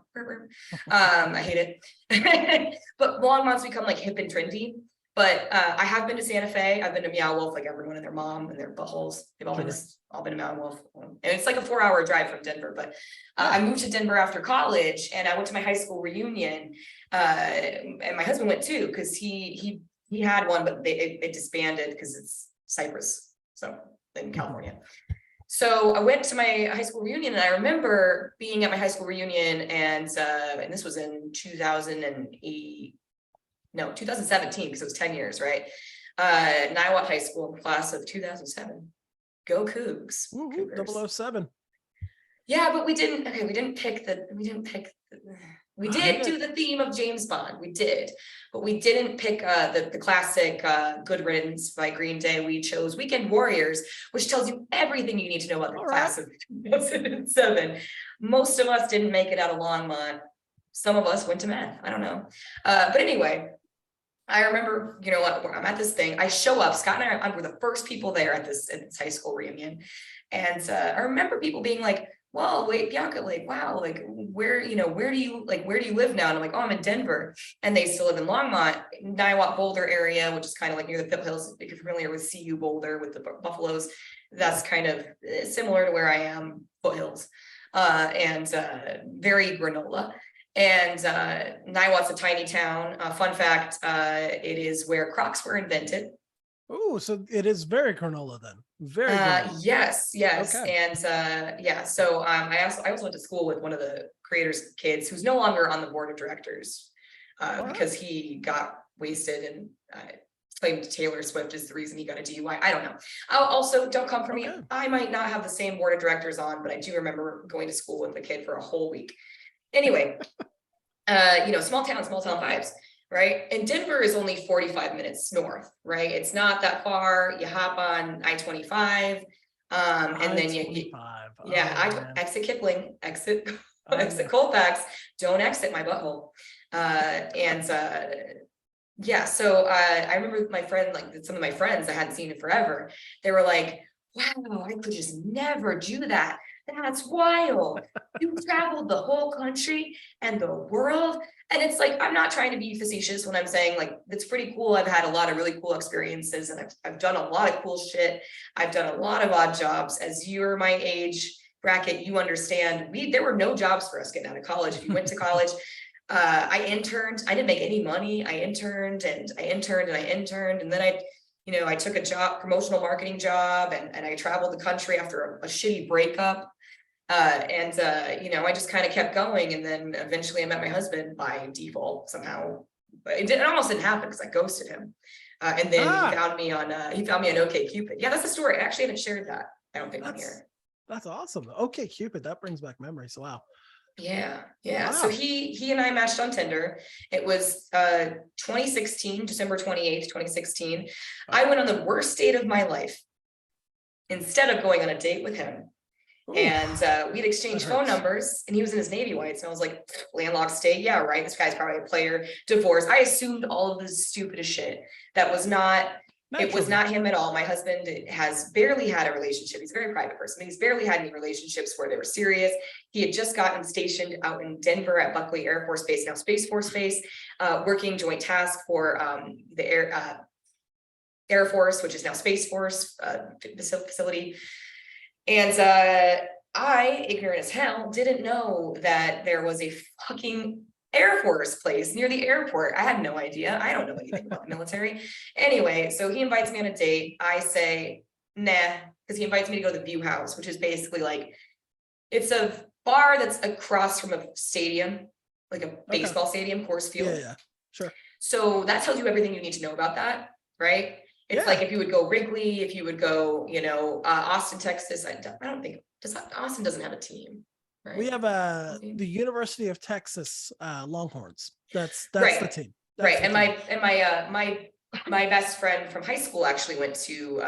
I hate it. But Longmont's become like hip and trendy. But I have been to Santa Fe. I've been to Meow Wolf, like everyone and their mom and their buttholes. They've all been to Meow Wolf. And it's like a 4-hour drive from Denver. But I moved to Denver after college, and I went to my high school reunion. And my husband went too, because he had one, but it disbanded because it's Cypress, so in California. So I went to my high school reunion, and I remember being at my high school reunion, and this was in 2017, because it was 10 years, right? Niwot High School, class of 2007. Go Cougs. 007. Yeah, but we did do the theme of James Bond. We did, but we didn't pick the classic Good Riddance by Green Day. We chose Weekend Warriors, which tells you everything you need to know about the class of 2007. Most of us didn't make it out of Longmont. Some of us went to Math. I don't know. But anyway, I remember, I'm at this thing. I show up. Scott and I were the first people there at this high school reunion. And I remember people being like, well, wait, Bianca, like, wow, like, where do you live now? And I'm like, oh, I'm in Denver. And they still live in Longmont, Niwot Boulder area, which is kind of like near the foothills. If you're familiar with CU Boulder with the buffaloes, that's kind of similar to where I am, foothills, and very granola. And Niwot's a tiny town. Fun fact, it is where Crocs were invented. Oh, so it is very granola then. Very yes. Okay. And so I also went to school with one of the creators' kids who's no longer on the board of directors because he got wasted and claimed Taylor Swift is the reason he got a DUI. I don't know. Also, don't come for me. Okay. I might not have the same board of directors on, but I do remember going to school with the kid for a whole week. Anyway, small town vibes, right? And Denver is only 45 minutes north, right? It's not that far. You hop on I-25, and then exit Kipling, exit Colfax, don't exit my butthole. So I remember my friend, like some of my friends I hadn't seen in forever, they were like, wow, I could just never do that. That's wild. You traveled the whole country and the world. And it's like, I'm not trying to be facetious when I'm saying like, it's pretty cool. I've had a lot of really cool experiences and I've done a lot of cool shit. I've done a lot of odd jobs. As you're my age bracket, you understand there were no jobs for us getting out of college. If you went to college, I interned. I didn't make any money. I interned and I interned and I interned. And then I took a promotional marketing job and I traveled the country after a shitty breakup. I just kind of kept going. And then eventually I met my husband by default somehow, but it almost didn't happen because I ghosted him. And then he found me on OkCupid. Yeah, that's the story. I actually haven't shared that. I don't think on here. That's awesome. OkCupid, that brings back memories. Wow. Yeah. Wow. So he and I matched on Tinder. It was 2016, December 28th, 2016. Okay. I went on the worst date of my life instead of going on a date with him. Ooh, and we'd exchanged phone numbers and he was in his Navy whites. And I was like, landlocked state. Yeah, right. This guy's probably a player, divorce. I assumed all of this stupidest shit. That was not, it was not him at all. My husband has barely had a relationship. He's a very private person. He's barely had any relationships where they were serious. He had just gotten stationed out in Denver at Buckley Air Force Base, now Space Force Base, working joint task for the Air Force, which is now Space Force facility. And I, ignorant as hell, didn't know that there was a fucking Air Force place near the airport. I had no idea. I don't know anything about the military. Anyway, so he invites me on a date. I say, nah, because he invites me to go to the View House, which is basically like, it's a bar that's across from a stadium, like a baseball stadium, Coors Field. Yeah, sure. So that tells you everything you need to know about that, right? It's like if you would go Wrigley, if you would go, Austin, Texas. I don't think Austin doesn't have a team. Right? We have the University of Texas Longhorns. That's right. The team. That's right. My best friend from high school actually went to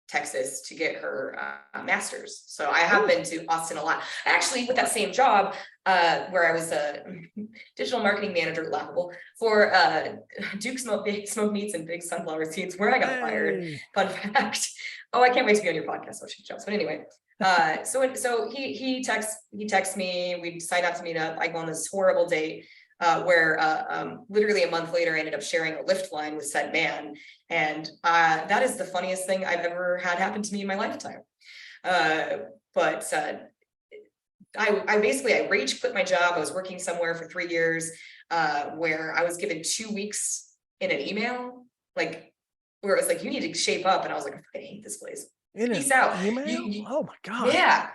Texas to get her master's. So I have been to Austin a lot. Actually, with that same job, where I was a digital marketing manager, laughable, for Duke Smoke Meats and Big Sunflower Seeds, where I got fired. Fun fact. Oh, I can't wait to be on your podcast. But anyway, so he texts me. We decide not to meet up. I go on this horrible date. Where literally a month later I ended up sharing a lift line with said man. And that is the funniest thing I've ever had happen to me in my lifetime. But I rage quit my job. I was working somewhere for 3 years where I was given 2 weeks in an email, like where it was like, you need to shape up. And I was like, I hate this place. Peace out. Email? Oh my God. Yeah.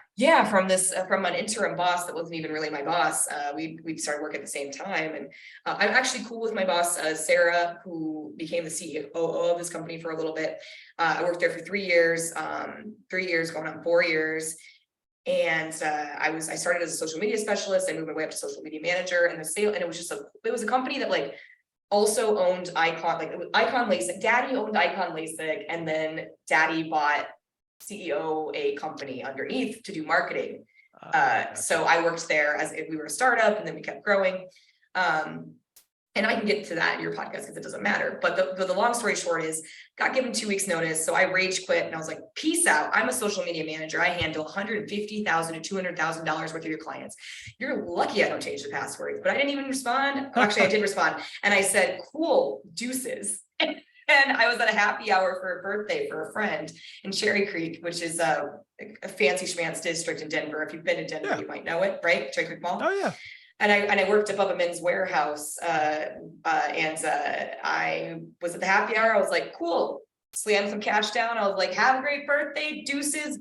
From an interim boss that wasn't even really my boss. We started work at the same time, and I'm actually cool with my boss, Sarah, who became the CEO of this company for a little bit. I worked there for 3 years, going on 4 years, and I started as a social media specialist. I moved my way up to social media manager, and it was a company that like also owned Icon, like Icon LASIK. Daddy owned Icon LASIK, and then Daddy bought CEO a company underneath to do marketing. So I worked there as if we were a startup, and then we kept growing. And I can get to that in your podcast because it doesn't matter. But the long story short is, got given 2 weeks notice. So I rage quit and I was like, peace out. I'm a social media manager. I handle $150,000 to $200,000 worth of your clients. You're lucky I don't change the passwords. But I didn't even respond. Actually, I did respond. And I said, cool, deuces. And I was at a happy hour for a birthday for a friend in Cherry Creek, which is a fancy schmancy district in Denver. If you've been to Denver, you might know it, right? Cherry Creek Mall. Oh yeah. And I worked above a men's warehouse, and I was at the happy hour. I was like, cool, slammed some cash down. I was like, have a great birthday, deuces,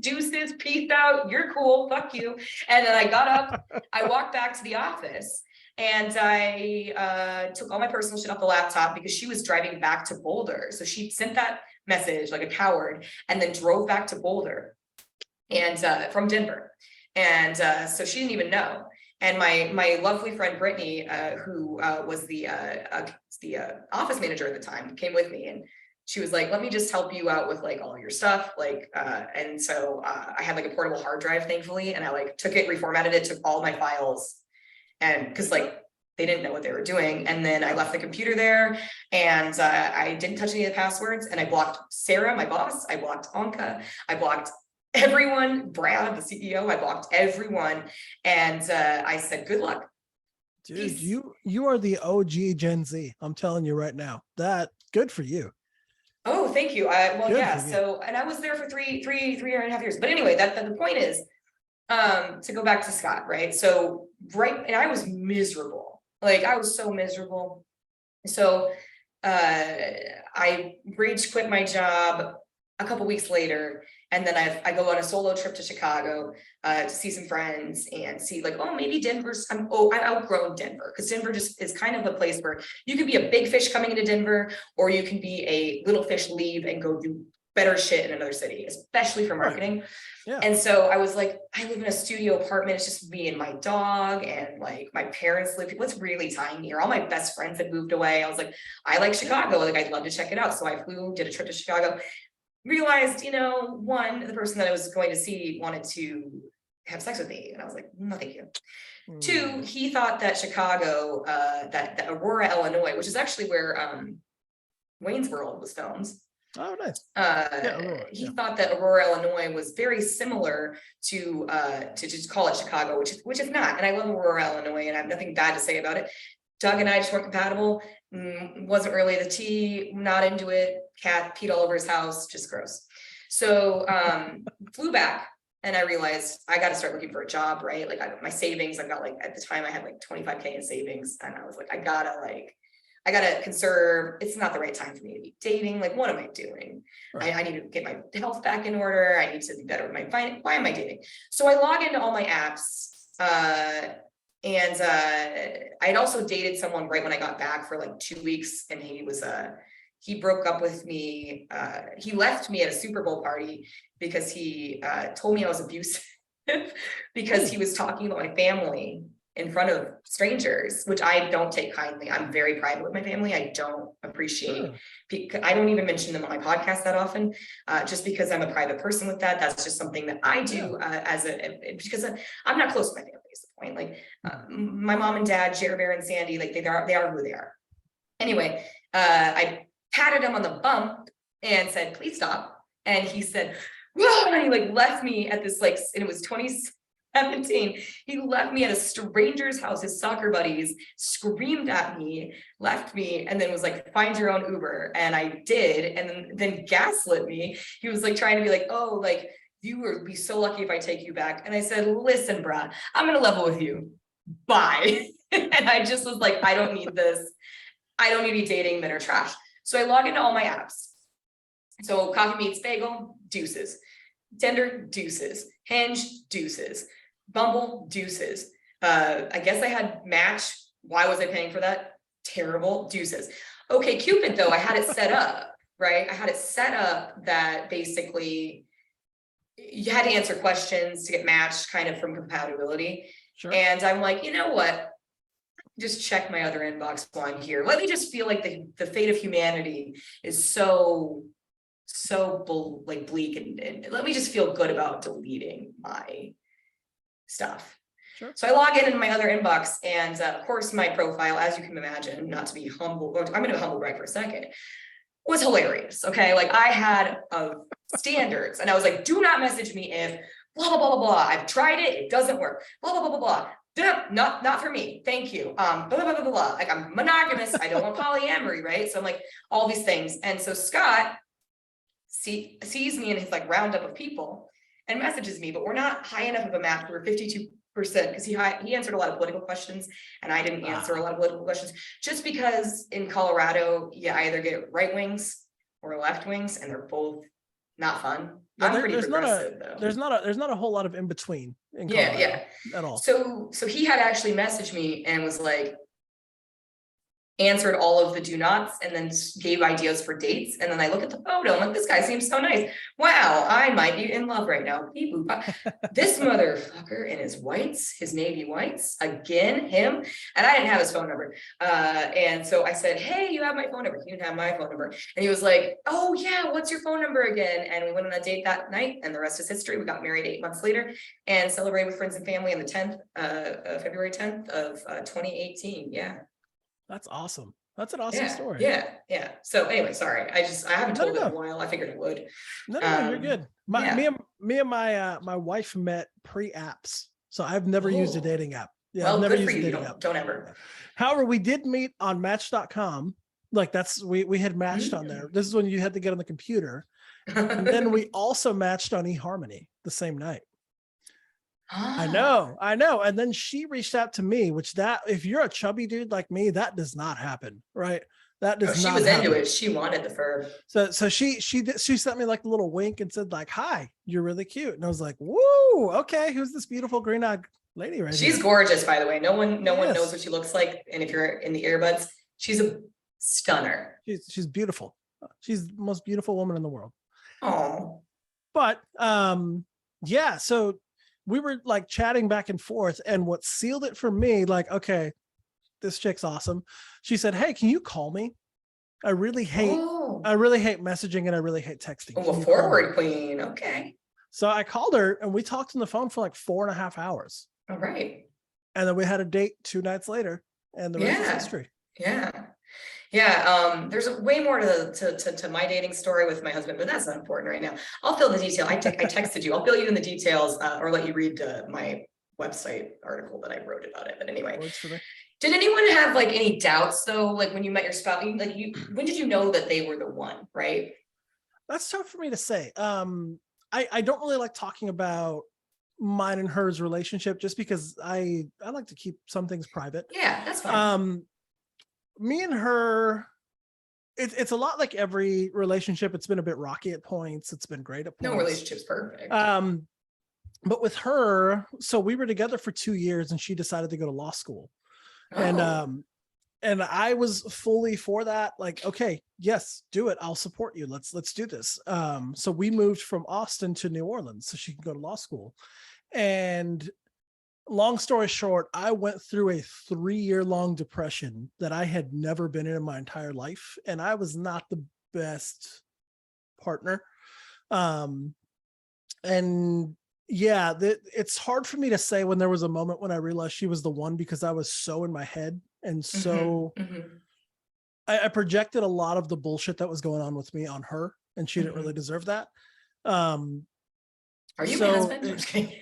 peace out, you're cool, fuck you. And then I got up, I walked back to the office, and I took all my personal shit off the laptop because she was driving back to Boulder. So she sent that message like a coward and then drove back to Boulder and from Denver. And so she didn't even know. And my lovely friend Brittany, who was the office manager at the time, came with me, and she was like, let me just help you out with like all your stuff. Like, and so I had like a portable hard drive, thankfully, and I like took it, reformatted it, took all my files, and because like they didn't know what they were doing. And then I left the computer there, and I didn't touch any of the passwords, and I blocked Sarah, my boss, I blocked Anka, I blocked everyone, Brad, the CEO, I blocked everyone. And I said, good luck. Dude, Peace. you are the OG Gen Z. I'm telling you right now. That good for you. Oh, thank you. Well, Good yeah. for you. So, and I was there for three and a half years. But anyway, that the point is, to go back to Scott, right? So, right, and I was miserable. Like, I was so miserable. So, I rage quit my job a couple weeks later, and then I go on a solo trip to Chicago to see some friends and see like, oh, maybe Denver's, I've outgrown Denver, because Denver just is kind of a place where you can be a big fish coming into Denver, or you can be a little fish, leave and go do better shit in another city, especially for marketing. Yeah. And so I was like, I live in a studio apartment. It's just me and my dog, and like my parents live, it's really tiny here. All my best friends had moved away. I was like, I like Chicago. Like, I'd love to check it out. So I flew, did a trip to Chicago, realized, one, the person that I was going to see wanted to have sex with me. And I was like, no, thank you. Two, he thought that Chicago, that Aurora, Illinois, which is actually where Wayne's World was filmed. Oh, nice. He thought that Aurora, Illinois was very similar to just call it Chicago, which is not. And I love Aurora, Illinois, and I have nothing bad to say about it. Doug and I just weren't compatible. Wasn't really the tea, not into it. Cat peed all over his house, just gross. So flew back, and I realized I got to start looking for a job, right? Like, my savings, I got like, at the time I had like 25K in savings, and I was like, I gotta conserve. It's not the right time for me to be dating. Like, what am I doing? Right. I need to get my health back in order. I need to be better with my finance. Why am I dating? So I log into all my apps, and I'd also dated someone right when I got back for like 2 weeks, and he broke up with me. He left me at a Super Bowl party because he told me I was abusive because he was talking about my family in front of strangers, which I don't take kindly. I'm very private with my family. I don't appreciate, I don't even mention them on my podcast that often, just because I'm a private person with that. That's just something that I do because I'm not close to my family is the point. Like my mom and dad, Jerry Bear and Sandy, like they are who they are. Anyway, I patted him on the bump and said, please stop. And he said, whoa, and he like left me at this, like, and it was 2017. He left me at a stranger's house. His soccer buddies screamed at me, left me, and then was like, find your own Uber. And I did. And then gaslit me. He was like trying to be like, oh, like, you would be so lucky if I take you back. And I said, listen, bruh, I'm going to level with you. Bye. And I just was like, I don't need this. I don't need to be dating men or trash. So I log into all my apps. So Coffee Meets Bagel, deuces. Tinder, deuces. Hinge, deuces. Bumble, deuces. I guess I had Match. Why was I paying for that? Terrible, deuces. Okay, Cupid though, I had it set up, right? I had it set up that basically you had to answer questions to get matched kind of from compatibility. Sure. And I'm like, you know what? Just check my other inbox while I'm here. Let me just feel like the fate of humanity is so bleak, and let me just feel good about deleting my stuff. Sure. So I log in my other inbox, and of course my profile, as you can imagine, not to be humble, I'm going to humble brag for a second, was hilarious. Okay, like I had standards, and I was like, do not message me if blah blah blah blah blah. I've tried it, it doesn't work. Blah blah blah blah blah. Not for me. Thank you. Blah blah blah blah blah. Like, I'm monogamous. I don't want polyamory, right? So I'm like all these things, and so Scott sees me in his like roundup of people and messages me, but we're not high enough of a match. We're 52% because he answered a lot of political questions, and I didn't answer a lot of political questions, just because in Colorado you either get right wings or left wings, and they're both not fun. Yeah, I'm pretty progressive though. There's not a whole lot of in between in Yeah, Colorado yeah. at all. So he had actually messaged me and was like, answered all of the do nots and then gave ideas for dates. And then I look at the photo, I'm like, this guy seems so nice. Wow, I might be in love right now. This motherfucker in his whites, his navy whites, again, him. And I didn't have his phone number. And so I said, hey, you have my phone number. He didn't have my phone number. And he was like, oh yeah, what's your phone number again? And we went on a date that night, and the rest is history. We got married 8 months later and celebrated with friends and family on the 10th, February 10th of 2018. Yeah. That's awesome. That's an awesome story. Yeah. So anyway, sorry. I haven't told it in a while. I figured I would. No, you're good. Me and my wife met pre-apps. So I've never used a dating app. Yeah, well, I've never good for used you. a dating app. Don't ever. However, we did meet on match.com. Like we had matched on there. This is when you had to get on the computer. And then we also matched on eHarmony the same night. I know. And then she reached out to me, which if you're a chubby dude like me, that does not happen, right? That does not happen. She was into it. She wanted the fur. So she sent me like a little wink and said like, hi, you're really cute. And I was like, woo, okay, who's this beautiful green-eyed lady right here? She's gorgeous, by the way. No one knows what she looks like. And if you're in the earbuds, she's a stunner. She's beautiful. She's the most beautiful woman in the world. Oh. But yeah, so we were like chatting back and forth, and what sealed it for me, like, okay, this chick's awesome. She said, hey, can you call me? I really hate messaging and I really hate texting. Oh, a forward queen. Okay. So I called her and we talked on the phone for like 4.5 hours. All right. And then we had a date 2 nights later, and the rest is history. Yeah. There's way more to my dating story with my husband, but that's not important right now. I'll fill the detail. I texted you. I'll fill you in the details, or let you read my website article that I wrote about it. But anyway, did anyone have like any doubts though? Like when you met your spouse, when did you know that they were the one, right? That's tough for me to say. I don't really like talking about mine and hers relationship just because I like to keep some things private. Yeah, that's fine. Me and her, it's a lot like every relationship. It's been a bit rocky at points. It's been great at points. No relationship's perfect. But with her, so we were together for 2 years and she decided to go to law school. Oh. And I was fully for that. Like, okay, yes, do it. I'll support you. Let's do this. So we moved from Austin to New Orleans so she can go to law school. And long story short, I went through a 3-year-long depression that I had never been in my entire life. And I was not the best partner. And yeah, it's hard for me to say when there was a moment when I realized she was the one, because I was so in my head and so I projected a lot of the bullshit that was going on with me on her, and she didn't really deserve that. Are you my husband? I'm just kidding.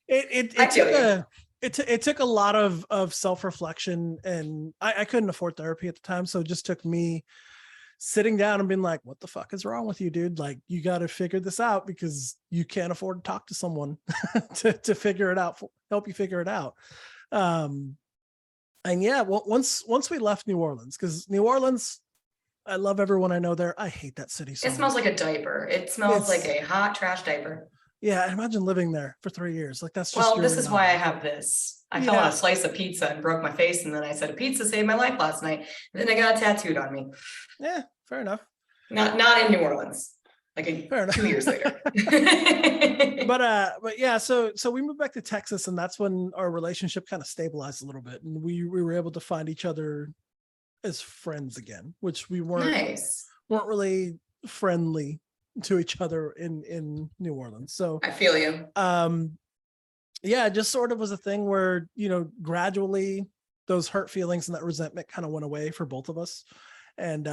It took a lot of self-reflection, and I couldn't afford therapy at the time. So it just took me sitting down and being like, what the fuck is wrong with you, dude? Like, you got to figure this out, because you can't afford to talk to someone to figure it out, help you figure it out. And yeah, well, once we left New Orleans, because New Orleans, I love everyone I know there. I hate that city so much. It smells like a diaper. It smells like a hot trash diaper. Yeah, imagine living there for 3 years. Like, that's just well, this is why I have this. I fell on a slice of pizza and broke my face, and then I said, a pizza saved my life last night. And then I got it tattooed on me. Yeah, fair enough. Not in New Orleans. Like 2 years later. But yeah, so we moved back to Texas, and that's when our relationship kind of stabilized a little bit, and we were able to find each other as friends again, which we weren't really friendly to each other in New Orleans. So I feel you. Yeah, it just sort of was a thing where, gradually those hurt feelings and that resentment kind of went away for both of us. And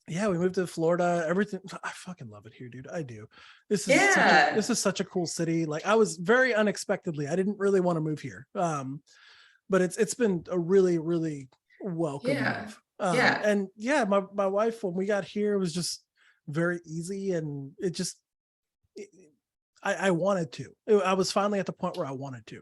yeah, we moved to Florida. Everything, I fucking love it here, dude. I do. This is such a cool city. Like, I was very unexpectedly, I didn't really want to move here. But it's been a really, really welcome move. And yeah, my wife, when we got here, it was just very easy, and I wanted to. I was finally at the point where I wanted to.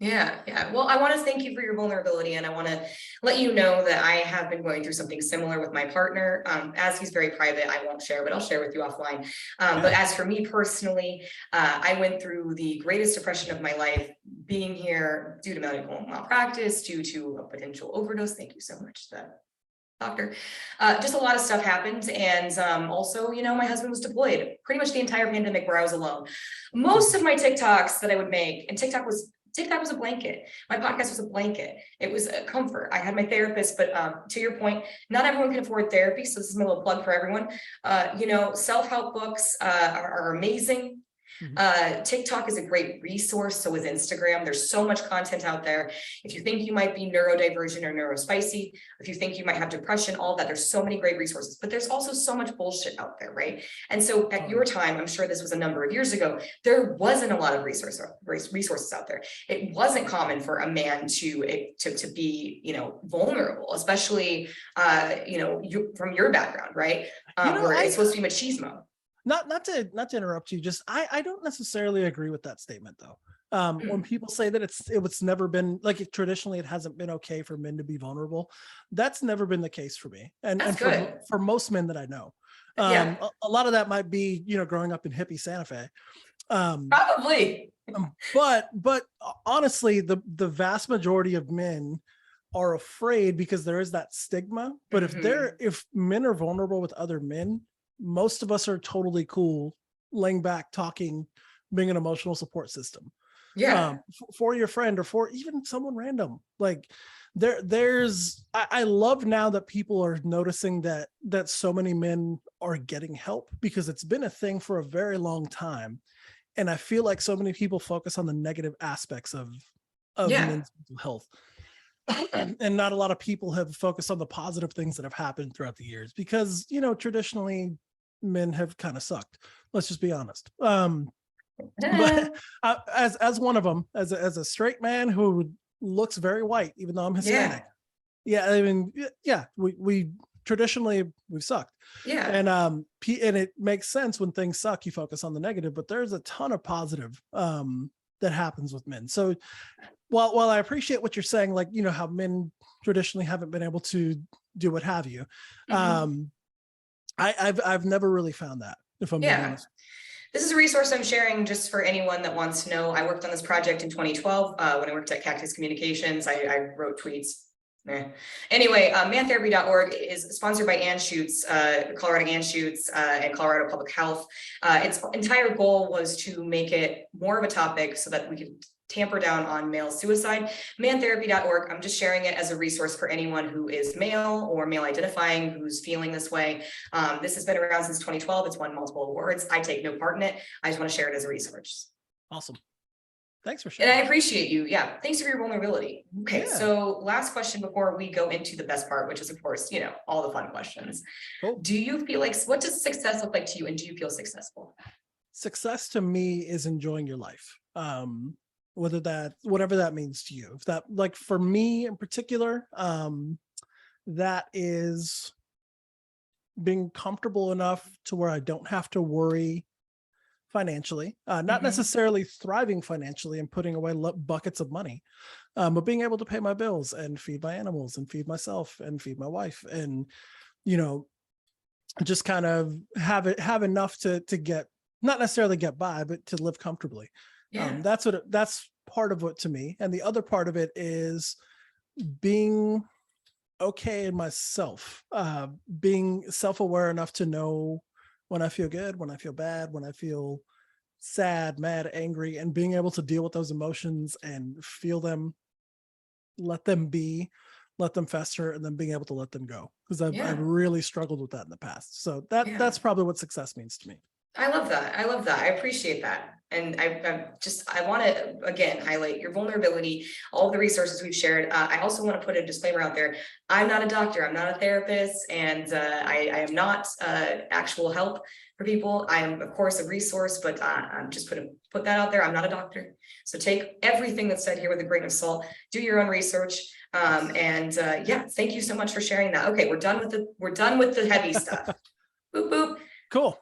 Yeah, yeah. Well, I want to thank you for your vulnerability, and I want to let you know that I have been going through something similar with my partner. As he's very private, I won't share, but I'll share with you offline. But as for me personally, I went through the greatest depression of my life, being here due to medical malpractice, due to a potential overdose. Thank you so much, doctor. Just a lot of stuff happened. And also, my husband was deployed pretty much the entire pandemic where I was alone. Most of my TikToks that I would make, and TikTok was a blanket. My podcast was a blanket. It was a comfort. I had my therapist, but to your point, not everyone can afford therapy. So this is my little plug for everyone. Self-help books are amazing. TikTok is a great resource. So is Instagram. There's so much content out there. If you think you might be neurodivergent or neurospicy, if you think you might have depression, all that, there's so many great resources, but there's also so much bullshit out there, right? And so at your time, I'm sure this was a number of years ago, there wasn't a lot of resources out there. It wasn't common for a man to be, vulnerable, especially, from your background, right? Where it's supposed to be machismo. Not to interrupt you, just I don't necessarily agree with that statement though. When people say that it's never been like traditionally it hasn't been okay for men to be vulnerable, that's never been the case for me, and for most men that I know. A lot of that might be growing up in hippie Santa Fe. Probably. But honestly, the vast majority of men are afraid because there is that stigma. But if men are vulnerable with other men, most of us are totally cool laying back, talking, being an emotional support system. For your friend or for even someone random. Like I love now that people are noticing that so many men are getting help, because it's been a thing for a very long time. And I feel like so many people focus on the negative aspects of men's mental health. And not a lot of people have focused on the positive things that have happened throughout the years, because traditionally men have kind of sucked. Let's just be honest. But as one of them, as a straight man who looks very white, even though I'm Hispanic. I mean, we traditionally we've sucked. And it makes sense when things suck, you focus on the negative, but there's a ton of positive that happens with men. So while I appreciate what you're saying, like, how men traditionally haven't been able to do what have you. I've never really found that, if I'm being honest. This is a resource I'm sharing just for anyone that wants to know. I worked on this project in 2012 when I worked at Cactus Communications. I wrote tweets. Anyway, mantherapy.org is sponsored by Anschutz, Colorado Anschutz, and Colorado Public Health. Its entire goal was to make it more of a topic so that we could tamper down on male suicide. Mantherapy.org, I'm just sharing it as a resource for anyone who is male or male identifying, who's feeling this way. This has been around since 2012. It's won multiple awards. I take no part in it. I just want to share it as a resource. Awesome. Thanks for sharing. And I appreciate you. Yeah. Thanks for your vulnerability. Okay. So last question before we go into the best part, which is of course, all the fun questions. Cool. Do you feel like, what does success look like to you? And do you feel successful? Success to me is enjoying your life. Whatever that means to you. If that, like for me in particular, that is being comfortable enough to where I don't have to worry financially, not necessarily thriving financially and putting away buckets of money, but being able to pay my bills and feed my animals and feed myself and feed my wife, and just kind of have enough to get, not necessarily get by, but to live comfortably. That's part of it to me. And the other part of it is being okay in myself, being self-aware enough to know when I feel good, when I feel bad, when I feel sad, mad, angry, and being able to deal with those emotions and feel them, let them be, let them fester, and then being able to let them go. Because I've really struggled with that in the past. So that's probably what success means to me. I love that. I appreciate that. And I want to, again, highlight your vulnerability, all the resources we've shared. I also want to put a disclaimer out there. I'm not a doctor. I'm not a therapist. And I am not actual help for people. I am, of course, a resource, but I'm just put that out there. I'm not a doctor. So take everything that's said here with a grain of salt. Do your own research. Thank you so much for sharing that. Okay, we're done with the heavy stuff. Boop, boop. Cool.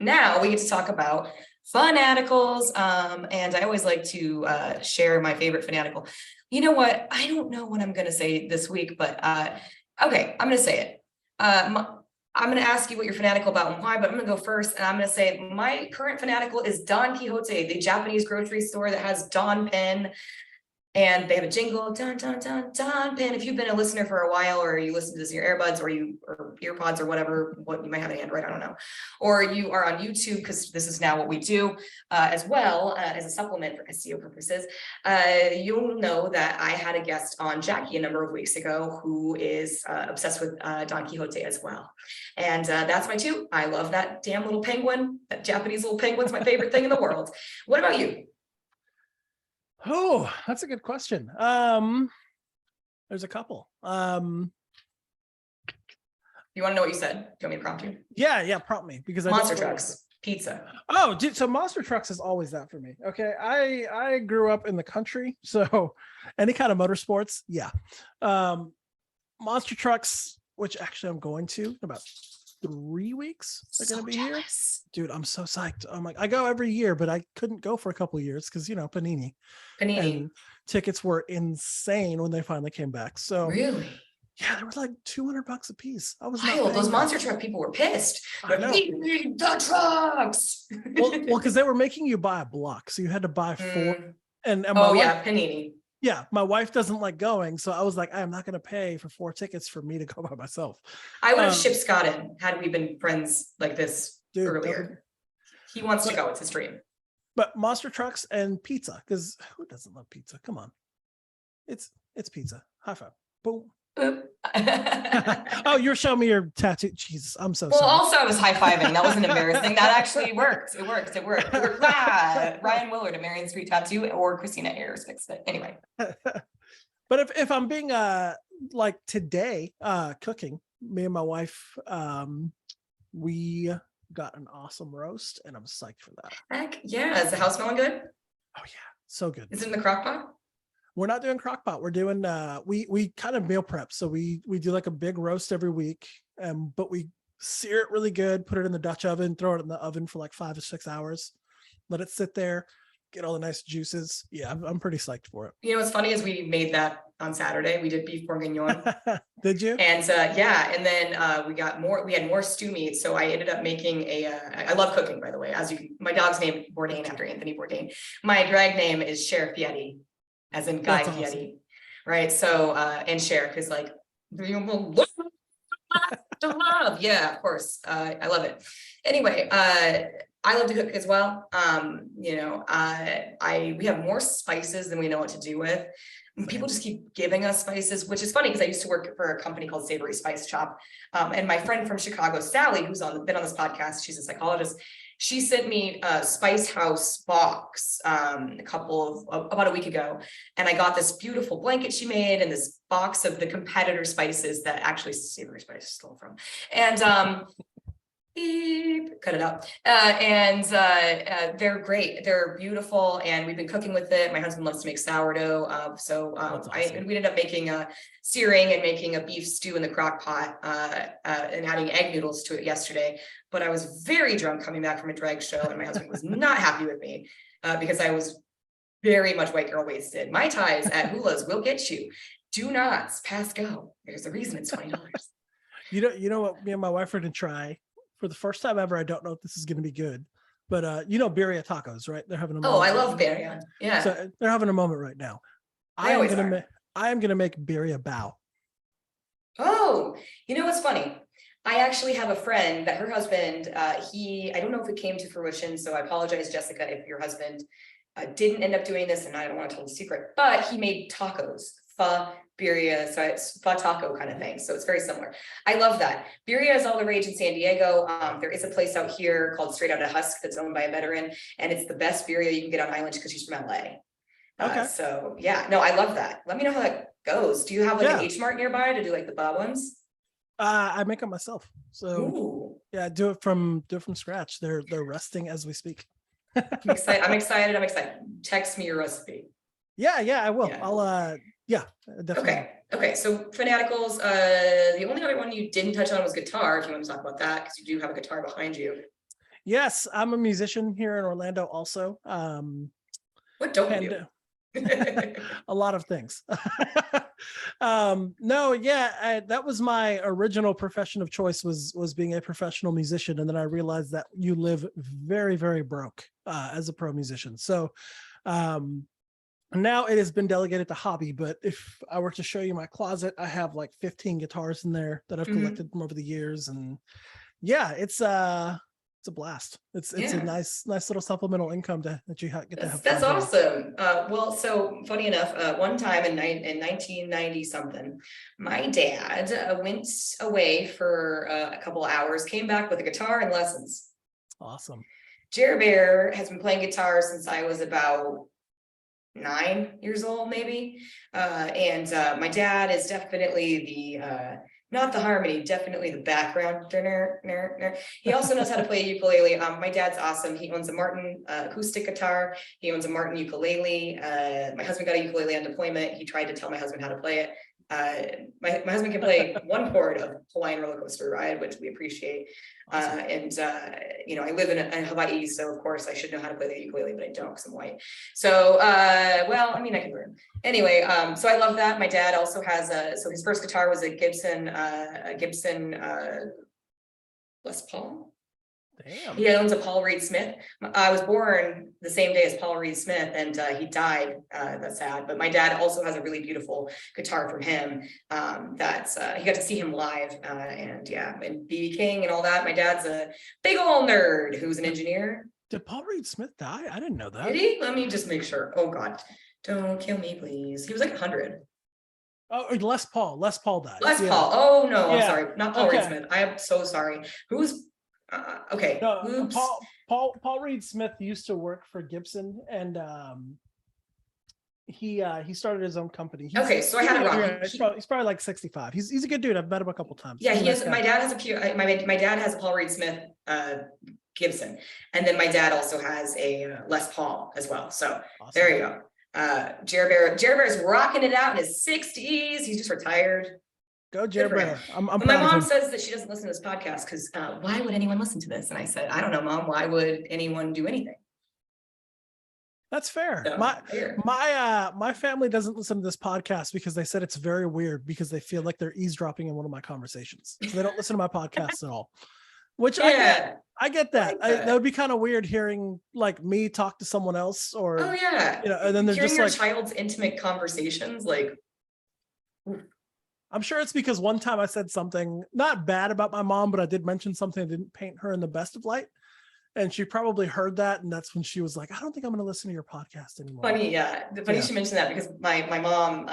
Now we get to talk about Fanaticals. And I always like to share my favorite fanatical. You know what? I don't know what I'm going to say this week, but okay, I'm going to say it. I'm going to ask you what you're fanatical about and why, but I'm going to go first. And I'm going to say my current fanatical is Don Quixote, the Japanese grocery store that has Don Pen. And they have a jingle, Don, Don, Don, Don Pen. If you've been a listener for a while, or you listen to this in your earbuds or earpods or whatever, what you might have an Android, I don't know. Or you are on YouTube, because this is now what we do as well as a supplement for SEO purposes. You'll know that I had a guest on Jackie a number of weeks ago who is obsessed with Don Quixote as well. And that's my two. I love that damn little penguin. That Japanese little penguin's my favorite thing in the world. What about you? Oh, that's a good question. There's a couple. You want to know what you said? Do you want me to prompt you? Yeah, prompt me, because Monster trucks, pizza. Oh, dude, so monster trucks is always that for me. Okay, I grew up in the country, so any kind of motorsports, yeah. Monster trucks, which actually I'm going to in about 3 weeks. They're gonna be jealous. Here, dude. I'm so psyched. I'm like, I go every year, but I couldn't go for a couple of years because Panini. And tickets were insane when they finally came back. So really, yeah, they were like $200 a piece. I was wild. Those monster truck people were pissed. I know. We need the trucks. well, because they were making you buy a block, so you had to buy 4. And my oh wife, yeah, Panini. Yeah, my wife doesn't like going, so I was like, I'm not going to pay for 4 tickets for me to go by myself. I would have shipped Scott in had we been friends like this earlier. He wants to go. It's his dream. But monster trucks and pizza, because who doesn't love pizza? Come on, it's pizza. High five. Boom. Oh, you're showing me your tattoo. Jesus, I'm so sorry. Well, also I was high-fiving. That wasn't embarrassing. That actually worked. It worked. Ryan Willard, a Marion Street tattoo, or Christina Ayers fixed it. Anyway. But if I'm being like today, cooking, me and my wife, we got an awesome roast, and I'm psyched for that. Heck yeah. Is the house smelling good? Oh yeah, so good. Is it in the crock pot? We're not doing crock pot. We're doing we kind of meal prep. So we do like a big roast every week, but we sear it really good, put it in the Dutch oven, throw it in the oven for like 5 to 6 hours, let it sit there, get all the nice juices. Yeah, I'm pretty psyched for it. You know what's funny is we made that on Saturday. We did beef bourguignon. Did you? And yeah, and then we had more stew meat. So I ended up making I love cooking, by the way. My dog's named Bourdain after Anthony Bourdain. My drag name is Sheriff Fieri, as in Guy Fieri, awesome. Right? So and Sheriff is like to love. Yeah, of course. I love it. Anyway, I love to cook as well. We have more spices than we know what to do with. People just keep giving us spices, which is funny because I used to work for a company called Savory Spice Shop. And my friend from Chicago, Sally, who's been on this podcast, she's a psychologist. She sent me a Spice House box about a week ago. And I got this beautiful blanket she made and this box of the competitor spices that actually Savory Spice stole from. And beep, cut it out. They're great. They're beautiful. And we've been cooking with it. My husband loves to make sourdough. Awesome. We ended up making searing and making a beef stew in the crock pot and adding egg noodles to it yesterday. But I was very drunk coming back from a drag show, and my husband was not happy with me because I was very much white girl wasted. Mai Tais at Hula's will get you. Do not pass go. There's a reason it's $20. You know what me and my wife are going to try for the first time ever. I don't know if this is going to be good, but birria tacos, right? They're having a moment. I love birria. Yeah. So they're having a moment right now. I am going to make birria bao. Oh, you know what's funny? I actually have a friend that her husband, I don't know if it came to fruition, so I apologize, Jessica, if your husband didn't end up doing this, and I don't want to tell the secret, but he made tacos, pho, birria, so it's pho taco kind of thing. So it's very similar. I love that. Birria is all the rage in San Diego. There is a place out here called Straight Outta Husk that's owned by a veteran, and it's the best birria you can get on island because she's from LA. Okay. So yeah, no, I love that. Let me know how that goes. Do you have like an H Mart nearby to do like the pho ones? I make them myself. So ooh. Yeah, do it from scratch. They're resting as we speak. I'm excited. Text me your recipe. Yeah, I will. Yeah. I'll definitely. Okay. So fanaticals. The only other one you didn't touch on was guitar. If you want to talk about that, because you do have a guitar behind you. Yes, I'm a musician here in Orlando also. What don't you And do? a lot of things. No, yeah, that was my original profession of choice was being a professional musician, and then I realized that you live very, very broke as a pro musician. So um, now it has been delegated to hobby. But if I were to show you my closet, I have like 15 guitars in there that I've collected from over the years, and yeah, it's a blast. It's a Yeah. nice little supplemental income that you get to have fun That's doing. awesome. Well, so funny enough, one time in 1990 something, my dad went away for a couple of hours, came back with a guitar and lessons. Awesome. Jer Bear has been playing guitar since I was about 9 years old, maybe. And my dad is definitely the not the harmony, definitely the background. He also knows how to play a ukulele. My dad's awesome. He owns a Martin acoustic guitar. He owns a Martin ukulele. My husband got a ukulele on deployment. He tried to tell my husband how to play it. My husband can play one chord of Hawaiian Roller Coaster Ride, which we appreciate. Awesome. You know, I live in Hawaii, so of course I should know how to play the ukulele, but I don't because I'm white. So, well, I mean, I can learn. Anyway, so I love that. My dad also has so his first guitar was a Gibson Les Paul. Damn. He owns a Paul Reed Smith. I was born the same day as Paul Reed Smith, and he died. That's sad. But my dad also has a really beautiful guitar from him. That's he got to see him live, and yeah, and B.B. King and all that. My dad's a big old nerd who's an engineer. Did Paul Reed Smith die? I didn't know that. Did he? Let me just make sure. Oh God, don't kill me, please. He was like 100. Oh, Les Paul. Les Paul died. Les Yeah. Paul. Oh no, I'm Yeah. sorry, not Paul Reed Okay. Smith. I am so sorry. Who's okay? No, Oops. Paul Reed Smith used to work for Gibson, and he started his own company. Okay, so I had it wrong. He's probably like 65. He's a good dude. I've met him a couple times. Yeah, He's a he nice has. guy. My dad has my dad has a Paul Reed Smith Gibson, and then my dad also has a Les Paul as well. So Awesome. there you go. Jer Bear is rocking it out in his 60s. He's just retired. Go Jer Bear. I'm But proud my of mom him. says that she doesn't listen to this podcast because why would anyone listen to this? And I said, I don't know, Mom. Why would anyone do anything? That's fair. So, my family doesn't listen to this podcast because they said it's very weird because they feel like they're eavesdropping in one of my conversations. So they don't listen to my podcast at all. Which yeah. I get that. I like that. That would be kind of weird hearing like me talk to someone else, or Oh yeah, you know, and then they're hearing just your like child's intimate conversations, like. I'm sure it's because one time I said something not bad about my mom, but I did mention something that didn't paint her in the best of light. And she probably heard that. And that's when she was like, I don't think I'm going to listen to your podcast anymore. Funny, yeah. Funny you should mention that because my mom,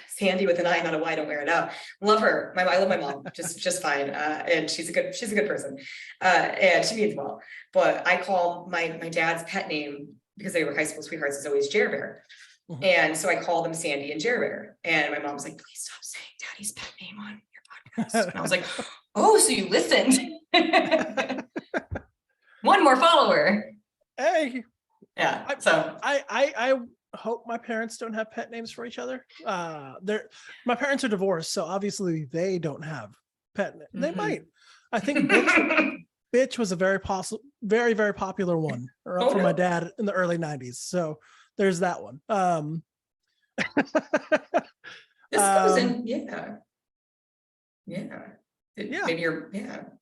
Sandy with an I, not a Y, don't wear it out. Love her. I love my mom just fine. And she's a good person. And she means well. But I call my dad's pet name because they were high school sweethearts is always Jer Bear. Mm-hmm. And so I called them Sandy and Jer Bear. And my mom's like, please stop saying Daddy's pet name on your podcast. And I was like, oh, so you listened. One more follower. Hey. Yeah. So I hope my parents don't have pet names for each other. My parents are divorced, so obviously they don't have pet names. They might. I think bitch was a very very popular one for my dad in the early 90s. So there's that one. This goes in, yeah. Maybe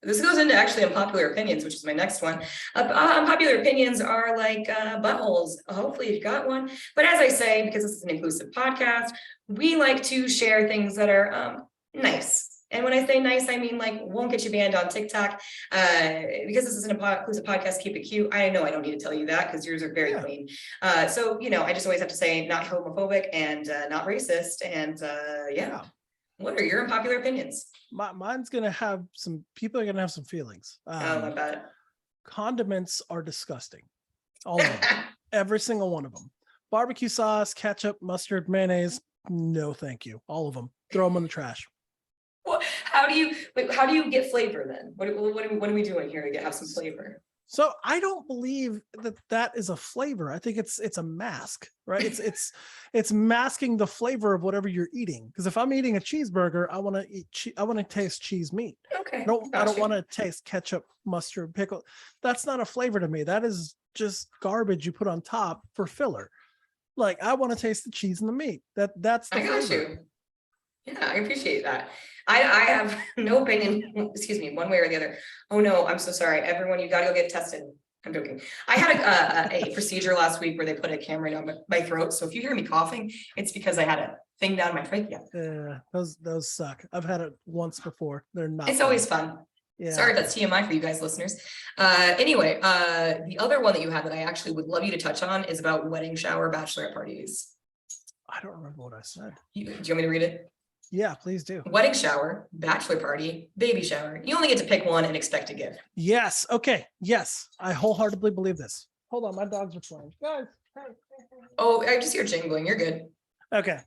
this goes into actually unpopular opinions, which is my next one. Unpopular opinions are like buttholes. Hopefully you've got one. But as I say, because this is an inclusive podcast, we like to share things that are nice. And when I say nice, I mean like won't get you banned on TikTok. Because this is an inclusive podcast, keep it cute. I know I don't need to tell you that because yours are very clean. So, you know, I just always have to say not homophobic and not racist. And what are your unpopular opinions? Mine's gonna have some people are gonna have some feelings. I bet. Condiments are disgusting. All of them. Every single one of them. Barbecue sauce, ketchup, mustard, mayonnaise. No, thank you. All of them. Throw them in the trash. Well, how do you get flavor then? What are we doing here to have some flavor? So I don't believe that that is a flavor. I think it's a mask, right? It's masking the flavor of whatever you're eating. Because if I'm eating a cheeseburger, I want to I want to taste cheese meat. Okay, I don't gotcha. want to taste ketchup, mustard, pickle. That's not a flavor to me. That is just garbage you put on top for filler. Like I want to taste the cheese and the meat. That's the I got flavor. you. Yeah, I appreciate that. I have no opinion, excuse me, one way or the other. Oh no, I'm so sorry. Everyone, you gotta go get tested. I'm joking. I had a procedure last week where they put a camera down my throat. So if you hear me coughing, it's because I had a thing down my trachea. Yeah, those suck. I've had it once before. They're not. It's fun. always fun. Yeah. Sorry, that's TMI for you guys, listeners. Anyway, the other one that you had that I actually would love you to touch on is about wedding shower bachelorette parties. I don't remember what I said. Do you want me to read it? Yeah, please do. Wedding shower, bachelor party, baby shower. You only get to pick one and expect a gift. Yes. Okay. Yes. I wholeheartedly believe this. Hold on. My dogs are playing. Guys. Oh, I just hear jingling. You're good. Okay.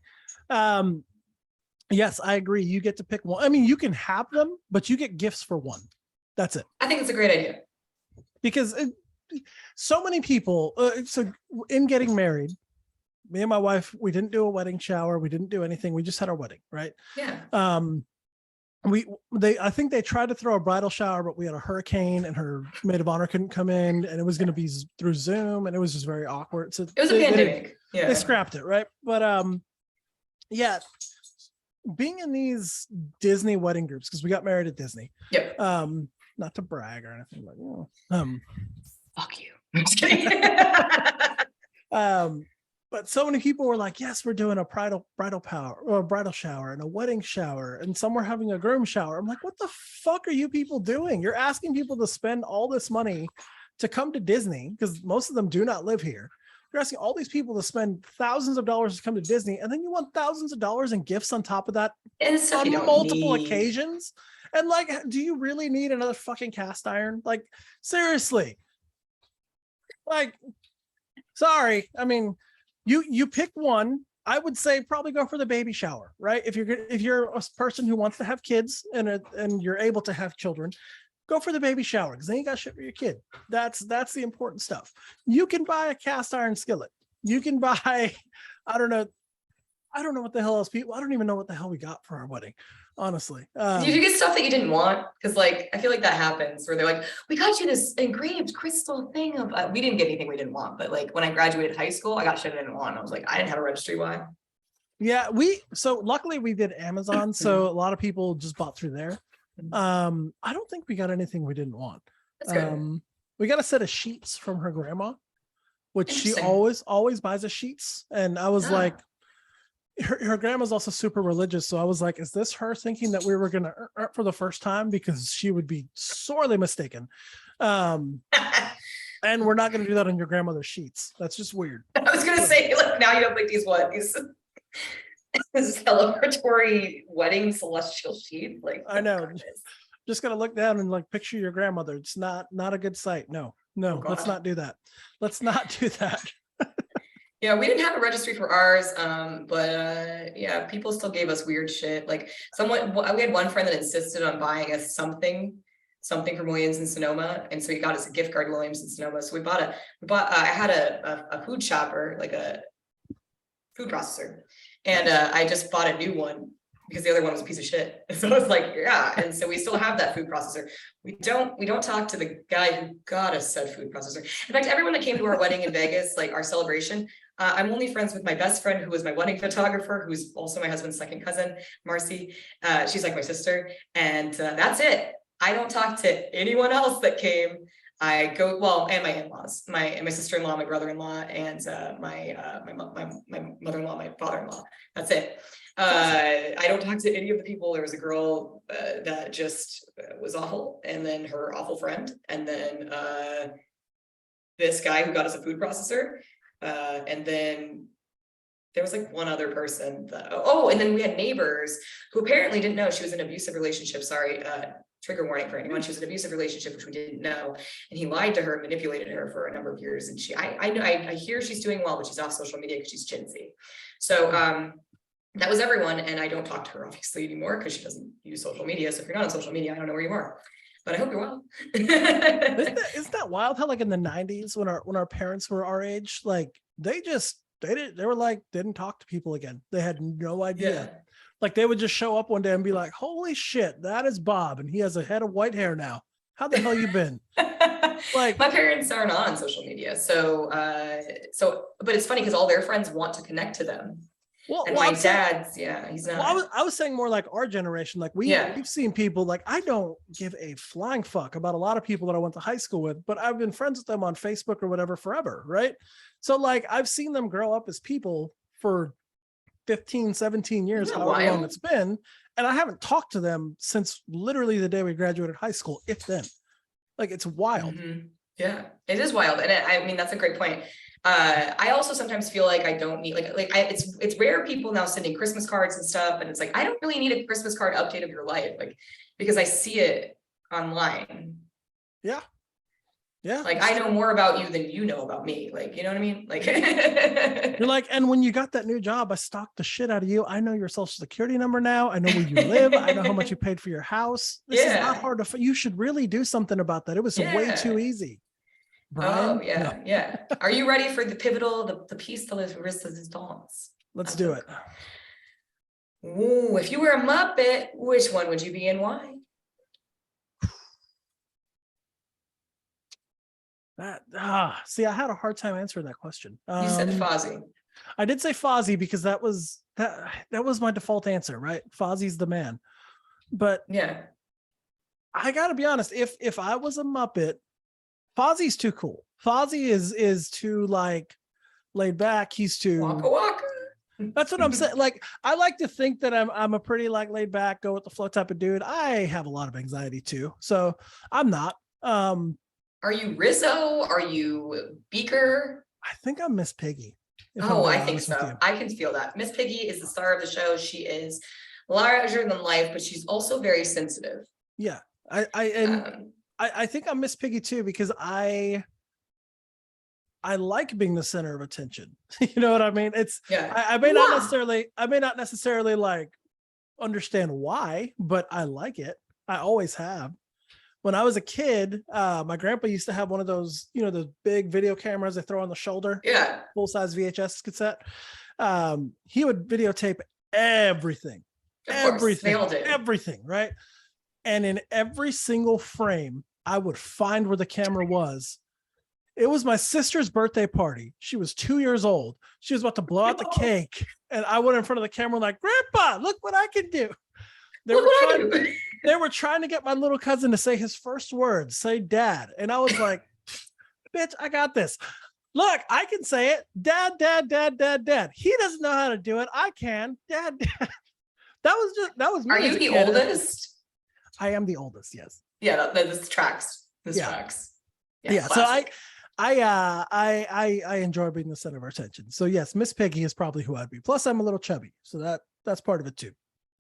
Yes, I agree. You get to pick one. I mean, you can have them, but you get gifts for one. That's it. I think it's a great idea. Because so many people, so in getting married, me and my wife, we didn't do a wedding shower. We didn't do anything. We just had our wedding, right? Yeah. I think they tried to throw a bridal shower, but we had a hurricane and her maid of honor couldn't come in, and it was going to be through Zoom, and it was just very awkward. So it was a pandemic. Yeah. They scrapped it, right? But yeah, being in these Disney wedding groups, because we got married at Disney. Yep. Not to brag or anything, but fuck you. I'm just kidding. But so many people were like, yes, we're doing a bridal shower and a wedding shower, and some were having a groom shower. I'm like, what the fuck are you people doing? You're asking people to spend all this money to come to Disney, because most of them do not live here. You're asking all these people to spend thousands of dollars to come to Disney, and then you want thousands of dollars in gifts on top of that on multiple occasions. And like, do you really need another fucking cast iron? Like, seriously. Like, sorry. I mean, you pick one. I would say probably go for the baby shower, right? If you're a person who wants to have kids and you're able to have children, go for the baby shower, because then you got shit for your kid. That's the important stuff. You can buy a cast iron skillet. You can buy, I don't know what the hell else people. I don't even know what the hell we got for our wedding, honestly. Did you get stuff that you didn't want? Because like I feel like that happens where they're like, we got you this engraved crystal thing of. We didn't get anything we didn't want, but like when I graduated high school, I got shit I didn't want. I was like, I didn't have a registry. Why? Yeah, so luckily we did Amazon, so a lot of people just bought through there. I don't think we got anything we didn't want. That's good. We got a set of sheets from her grandma, which she always buys us sheets. And I was like, her grandma's also super religious. So I was like, is this her thinking that we were going to for the first time? Because she would be sorely mistaken. And we're not going to do that on your grandmother's sheets. That's just weird. I was going to say, like, now you don't think these celebratory wedding celestial sheet. Like, I know. Just gotta look down and like picture your grandmother. It's not a good sight. No, let's not do that. Let's not do that. Yeah, we didn't have a registry for ours, but yeah, people still gave us weird shit. Like we had one friend that insisted on buying us something from Williams and Sonoma, and so he got us a gift card to Williams and Sonoma. So we bought. I had a food chopper, like a food processor, and I just bought a new one because the other one was a piece of shit. So I was like, yeah. And so we still have that food processor. We don't talk to the guy who got us said food processor. In fact, everyone that came to our wedding in Vegas, like our celebration, I'm only friends with my best friend, who was my wedding photographer, who's also my husband's second cousin, Marcy. She's like my sister. And that's it. I don't talk to anyone else that came. I go, well, and my in-laws, my sister-in-law, my brother-in-law, and my mother-in-law, my father-in-law. That's it. I don't talk to any of the people. There was a girl that just was awful, and then her awful friend, and then this guy who got us a food processor, and then there was like one other person and then we had neighbors who apparently didn't know she was in an abusive relationship. Sorry, trigger warning for anyone. She was in an abusive relationship, which we didn't know, and he lied to her, manipulated her for a number of years. And I hear she's doing well, but she's off social media because she's chintzy. So that was everyone, and I don't talk to her obviously anymore because she doesn't use social media. So if you're not on social media, I don't know where you are. but I hope you're well. Isn't that wild how like in the 90s when our parents were our age, like they were like didn't talk to people again. They had no idea. Yeah. Like they would just show up one day and be like, holy shit, that is Bob. And he has a head of white hair now. How the hell you been? Like my parents aren't on social media. So but it's funny because all their friends want to connect to them. And my dad's, he's not. Well, I was saying more like our generation. Like we've seen people, like I don't give a flying fuck about a lot of people that I went to high school with, but I've been friends with them on Facebook or whatever forever, right? So like I've seen them grow up as people for 15, 17 years, however long it's been. And I haven't talked to them since literally the day we graduated high school, if then. Like it's wild. Mm-hmm. Yeah, it is wild. And I mean, that's a great point. I also sometimes feel like I don't need it's rare people now sending Christmas cards and stuff. And it's like, I don't really need a Christmas card update of your life. Like, because I see it online. Yeah. Yeah. Like I know more about you than you know about me. Like, you know what I mean? Like you're like, and when you got that new job, I stalked the shit out of you. I know your social security number now. I know where you live. I know how much you paid for your house. This is not hard to, you should really do something about that. It was way too easy. Brian? Oh yeah. Yeah. Are you ready for the pivotal, the piece de resistance? Let's do it. Ooh, if you were a Muppet, which one would you be and why? See, I had a hard time answering that question. You said Fozzie. I did say Fozzie because that was my default answer, right? Fozzie's the man. But yeah, I gotta be honest, if I was a Muppet, Fozzie's too cool. Fozzie is too like laid back. He's too waka. That's what I'm saying. Like, I like to think that I'm a pretty like laid back, go with the flow type of dude. I have a lot of anxiety too, so I'm not. Are you Rizzo? Are you Beaker? I think I'm Miss Piggy. Oh, I think so. I can feel that. Miss Piggy is the star of the show. She is larger than life, but she's also very sensitive. Yeah, I think I'm Miss Piggy too because I like being the center of attention. You know what I mean? It's I may not necessarily like understand why, but I like it. I always have. When I was a kid, my grandpa used to have one of those, those big video cameras they throw on the shoulder. Yeah. Full size VHS cassette. He would videotape everything. Everything, right? And in every single frame, I would find where the camera was. It was my sister's birthday party. She was 2 years old. She was about to blow out the cake. And I went in front of the camera like, Grandpa, look what I can do. They were trying to get my little cousin to say his first words, say dad. And I was like, bitch, I got this. Look, I can say it. Dad, dad, dad, dad, dad. He doesn't know how to do it. I can. Dad, dad. That was me. Are you the oldest? I am the oldest, yes. Yeah, this tracks. Tracks. Yeah. So I enjoy being the center of our attention. So yes, Miss Piggy is probably who I'd be. Plus I'm a little chubby. So that's part of it too.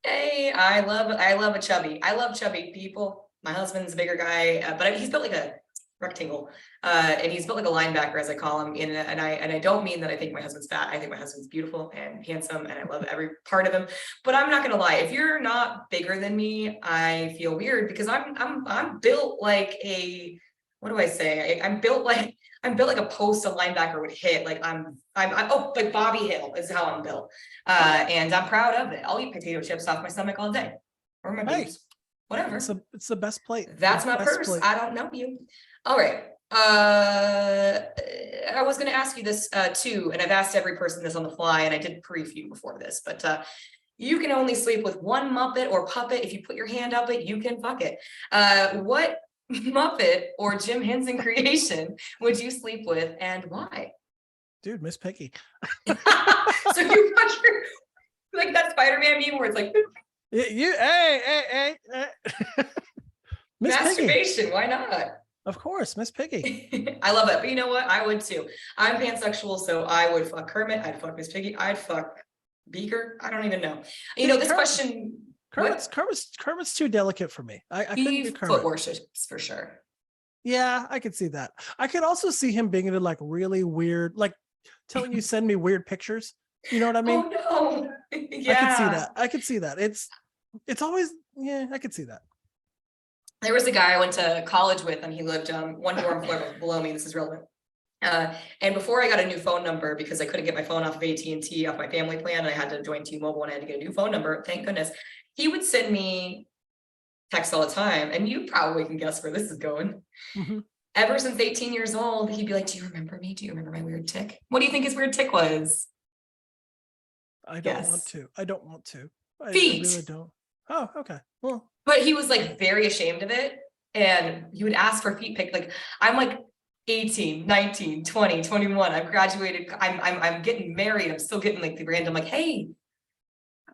Hey, I love a chubby. I love chubby people. My husband's a bigger guy, but he's built like a rectangle, and he's built like a linebacker, as I call him. And I don't mean that I think my husband's fat. I think my husband's beautiful and handsome, and I love every part of him. But I'm not gonna lie, if you're not bigger than me, I feel weird because I'm built like a, what do I say? I'm built like a post a linebacker would hit. Like I'm like Bobby Hill is how I'm built. And I'm proud of it. I'll eat potato chips off my stomach all day. Or my boobs. Whatever. It's the best plate. That's my purse. Plate. I don't know you. All right. I was going to ask you this too, and I've asked every person this on the fly, and I did brief you before this, but you can only sleep with one Muppet or puppet. If you put your hand up it, you can fuck it. What Muppet or Jim Henson creation would you sleep with, and why? Dude, Miss Piggy. So you watch like that Spider-Man meme where it's like hey. Masturbation, why not? Of course, Miss Piggy. I love it, but you know what? I would too. I'm pansexual, so I would fuck Kermit. I'd fuck Miss Piggy. I'd fuck Beaker. I don't even know. This question. Kermit's too delicate for me. I couldn't do Kermit. Foot worships for sure. Yeah, I could see that. I could also see him being into like really weird, like telling you send me weird pictures. You know what I mean? Oh no. Yeah. I could see that. It's always, I could see that. There was a guy I went to college with, and he lived one dorm floor below me. This is relevant. And before I got a new phone number, because I couldn't get my phone off of AT&T off my family plan, and I had to join T-Mobile, and I had to get a new phone number, thank goodness, he would send me texts all the time. And you probably can guess where this is going. Mm-hmm. Ever since 18 years old, he'd be like, do you remember me? Do you remember my weird tick? What do you think his weird tick was? I don't want to. I don't want to. Feet. I really don't. Oh, okay. Well, but he was like very ashamed of it. And he would ask for feet pic. Like, I'm like 18, 19, 20, 21. I've graduated. I'm getting married. I'm still getting like the random, like, hey,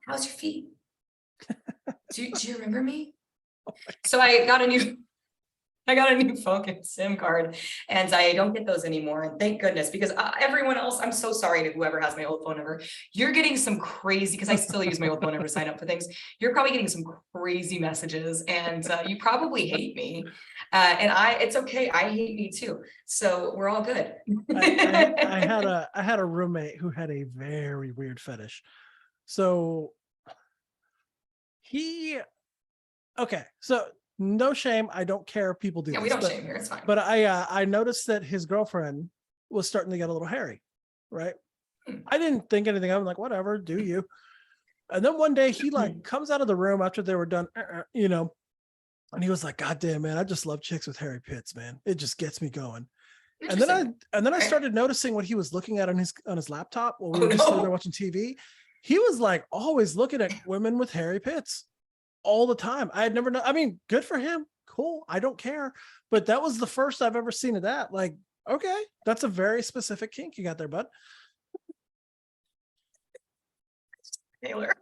how's your feet? Do you remember me? So I got a new phone SIM card, and I don't get those anymore. And thank goodness, because everyone else, I'm so sorry to whoever has my old phone number. You're getting some crazy, because I still use my old phone number to sign up for things. You're probably getting some crazy messages, and you probably hate me. And it's okay. I hate me too. So we're all good. I had a roommate who had a very weird fetish. So so no shame. I don't care if people do this. We don't shame here. It's fine. But I noticed that his girlfriend was starting to get a little hairy, right? I didn't think anything. I'm like, whatever, do you? And then one day he like comes out of the room after they were done, and he was like, God damn, man, I just love chicks with hairy pits, man. It just gets me going. And then I started noticing what he was looking at on his laptop while we were just sitting there watching TV. He was like always looking at women with hairy pits all the time. I had never known. I mean, good for him. Cool. I don't care. But that was the first I've ever seen of that. Like, okay, that's a very specific kink you got there, bud. Taylor.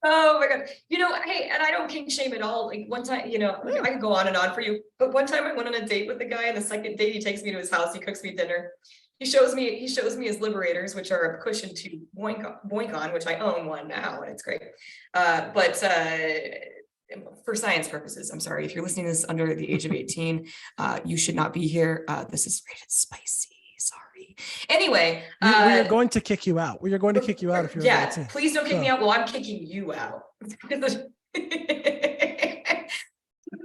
Oh my God. Hey, and I don't kink shame at all. Like one time, I could go on and on for you, but one time I went on a date with the guy, and the second date he takes me to his house, he cooks me dinner. He shows me his liberators, which are a cushion to boink on, which I own one now, and it's great. But for science purposes, I'm sorry, if you're listening to this under the age of 18, you should not be here. This is rated spicy. Sorry. Anyway, we are going to kick you out. We are going to kick you out if you're 18. Please don't kick me out. Well, I'm kicking you out.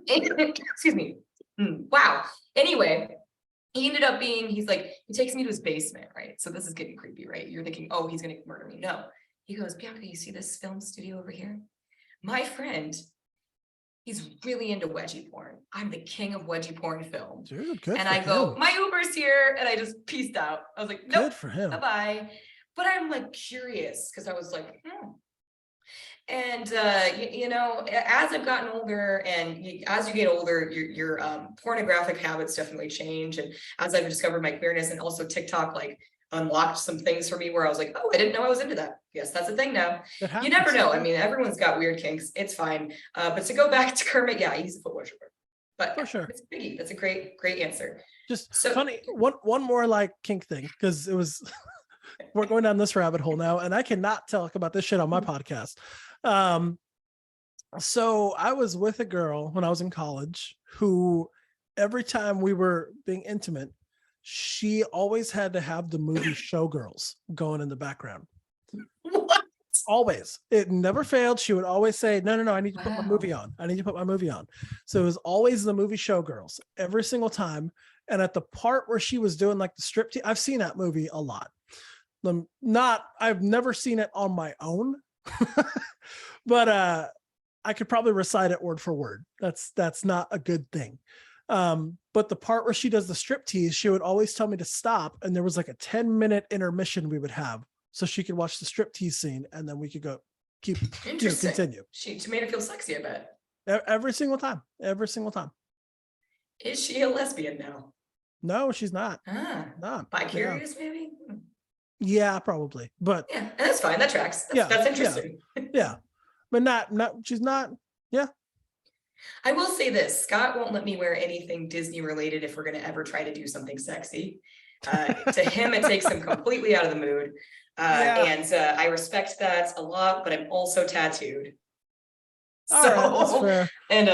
Excuse me. Wow. Anyway. He ended up he takes me to his basement, right? So this is getting creepy, right? You're thinking, oh, he's going to murder me. No. He goes, Bianca, you see this film studio over here? My friend, he's really into wedgie porn. I'm the king of wedgie porn film. Dude, good. And I go, my Uber's here. And I just peaced out. I was like, nope, good for him. Bye-bye. But I'm like curious, because I was like, And, as I've gotten older, and as you get older, your pornographic habits definitely change. And as I've discovered my queerness, and also TikTok, like unlocked some things for me where I was like, oh, I didn't know I was into that. Yes, that's a thing now. You never know. I mean, everyone's got weird kinks. It's fine. But to go back to Kermit, yeah, he's a foot worshiper. But for sure, it's Biggie. That's a great answer. Just so funny. One more like kink thing, because it was we're going down this rabbit hole now, and I cannot talk about this shit on my podcast. So I was with a girl when I was in college who every time we were being intimate, she always had to have the movie Showgirls going in the background. What? Always. It never failed. She would always say, no, I need to put my movie on. I need to put my movie on. So it was always the movie Showgirls every single time. And at the part where she was doing like the striptease, I've seen that movie a lot. I've never seen it on my own. But I could probably recite it word for word. That's not a good thing. But the part where she does the striptease, she would always tell me to stop, and there was like a 10-minute intermission we would have, so she could watch the striptease scene, and then we could go continue. She made her feel sexy, I bet. Every single time. Is she a lesbian now? No, she's not. No. Bi-curious, maybe? Yeah, probably. But yeah, that's fine. That tracks. That's interesting. Yeah. But not she's not. Yeah. I will say this, Scott won't let me wear anything Disney related if we're going to ever try to do something sexy. To him, it takes him completely out of the mood. And I respect that a lot, but I'm also tattooed. All right, that's fair. And